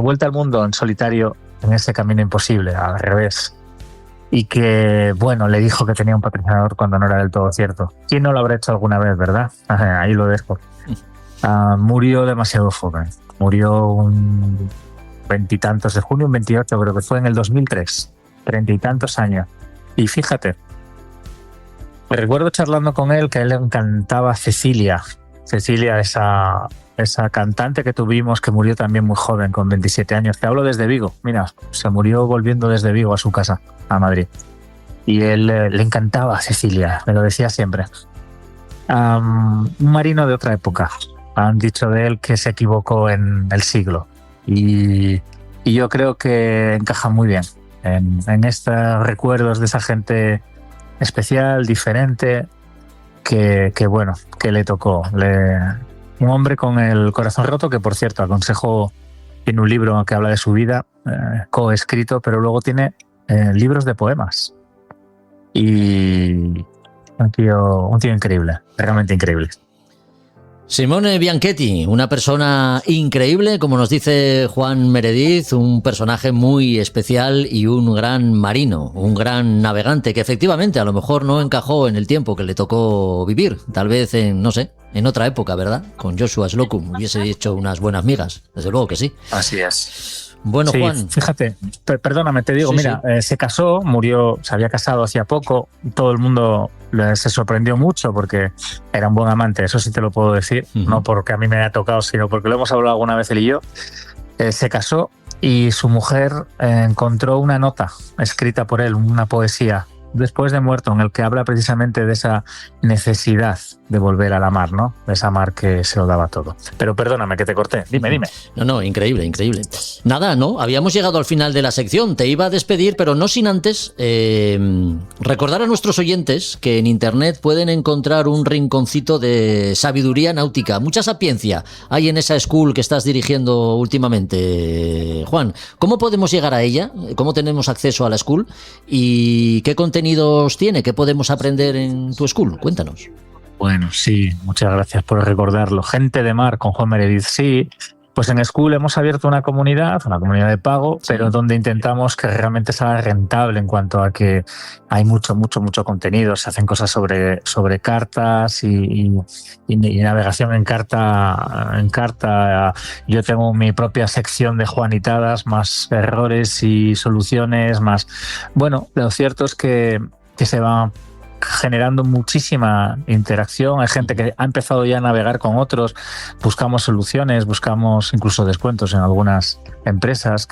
vuelta al mundo en solitario en ese camino imposible, al revés. Y que, bueno, le dijo que tenía un patrocinador cuando no era del todo cierto. ¿Quién no lo habrá hecho alguna vez, verdad? Ahí lo dejo. Murió demasiado joven. Murió un 20 y tantos de junio, un 28, creo que fue en el 2003. 30 y tantos años. Y fíjate, me recuerdo charlando con él que a él le encantaba Cecilia. Cecilia, esa cantante que tuvimos, que murió también muy joven, con 27 años. Te hablo desde Vigo. Mira, se murió volviendo desde Vigo a su casa, a Madrid. Y él le encantaba Cecilia, me lo decía siempre. Un marino de otra época. Han dicho de él que se equivocó en el siglo. Y yo creo que encaja muy bien en estos recuerdos de esa gente especial, diferente, que bueno, que le tocó. Un hombre con el corazón roto, que por cierto aconsejo, tiene un libro que habla de su vida, coescrito, pero luego tiene libros de poemas. Y un tío increíble, realmente increíble. Simone Bianchetti, una persona increíble, como nos dice Juan Meredith, un personaje muy especial y un gran marino, un gran navegante, que efectivamente a lo mejor no encajó en el tiempo que le tocó vivir, tal vez en otra época, ¿verdad? Con Joshua Slocum hubiese hecho unas buenas migas, desde luego que sí. Así es. Bueno, sí, Juan. Fíjate, perdóname, te digo, sí, mira, sí. Se casó, murió, se había casado hacía poco, todo el mundo se sorprendió mucho porque era un buen amante, eso sí te lo puedo decir, no porque a mí me haya tocado, sino porque lo hemos hablado alguna vez él y yo. Se casó y su mujer encontró una nota escrita por él, una poesía, después de muerto, en el que habla precisamente de esa necesidad de volver a la mar, ¿no? De esa mar que se lo daba todo. Pero perdóname que te corté, dime. No, increíble. Nada, ¿no? Habíamos llegado al final de la sección, te iba a despedir, pero no sin antes recordar a nuestros oyentes que en internet pueden encontrar un rinconcito de sabiduría náutica, mucha sapiencia hay en esa school que estás dirigiendo últimamente, Juan. ¿Cómo podemos llegar a ella? ¿Cómo tenemos acceso a la school? ¿Y qué contenidos tiene? ¿Qué podemos aprender en tu school? Cuéntanos. Bueno, sí, muchas gracias por recordarlo. Gente de Mar con Juan Meredith, sí. Pues en School hemos abierto una comunidad de pago, pero donde intentamos que realmente sea rentable en cuanto a que hay mucho contenido. Se hacen cosas sobre cartas y navegación en carta. Yo tengo mi propia sección de Juanitadas, más errores y soluciones, más... Bueno, lo cierto es que se va generando muchísima interacción. Hay gente que ha empezado ya a navegar con otros, buscamos soluciones, buscamos incluso descuentos en algunas empresas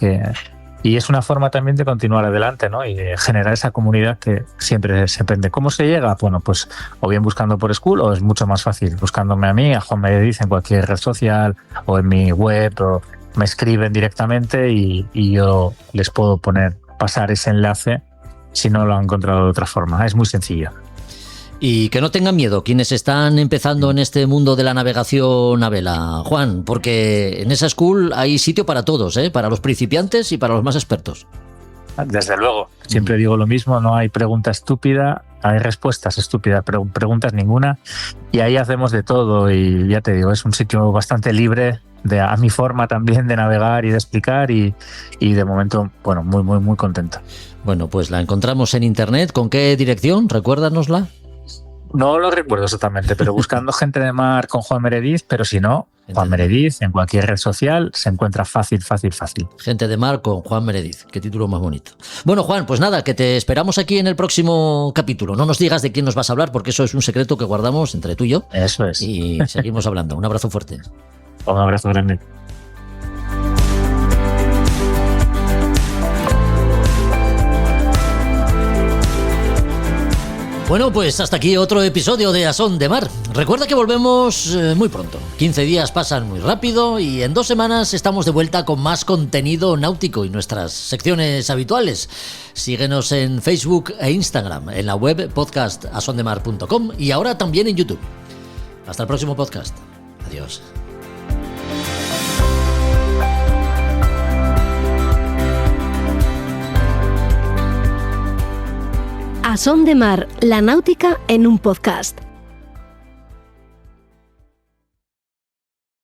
y es una forma también de continuar adelante, ¿no? Y de generar esa comunidad que siempre se prende. ¿Cómo se llega? Bueno, pues o bien buscando por School, o es mucho más fácil buscándome a mí, a Juan Meredith, en cualquier red social o en mi web, o me escriben directamente y yo les puedo pasar ese enlace si no lo han encontrado de otra forma. Es muy sencillo. Y que no tengan miedo quienes están empezando en este mundo de la navegación a vela, Juan, porque en esa School hay sitio para todos, ¿eh? Para los principiantes y para los más expertos. Desde luego, siempre digo lo mismo, no hay pregunta estúpida, hay respuestas estúpidas, pero preguntas ninguna, y ahí hacemos de todo y ya te digo, es un sitio bastante libre, a mi forma también de navegar y de explicar y de momento, bueno, muy contento. Bueno, pues la encontramos en internet. ¿Con qué dirección? Recuérdanosla. No lo recuerdo exactamente, pero buscando Gente de Mar con Juan Meredith, pero si no, Juan Meredith en cualquier red social se encuentra fácil. Gente de Mar con Juan Meredith, qué título más bonito. Bueno, Juan, pues nada, que te esperamos aquí en el próximo capítulo. No nos digas de quién nos vas a hablar, porque eso es un secreto que guardamos entre tú y yo. Eso es. Y seguimos hablando. Un abrazo fuerte. Un abrazo grande. Bueno, pues hasta aquí otro episodio de A Son de Mar. Recuerda que volvemos muy pronto. 15 días pasan muy rápido y en 2 semanas estamos de vuelta con más contenido náutico y nuestras secciones habituales. Síguenos en Facebook e Instagram, en la web podcastasondemar.com y ahora también en YouTube. Hasta el próximo podcast. Adiós. A Son de Mar, la náutica en un podcast.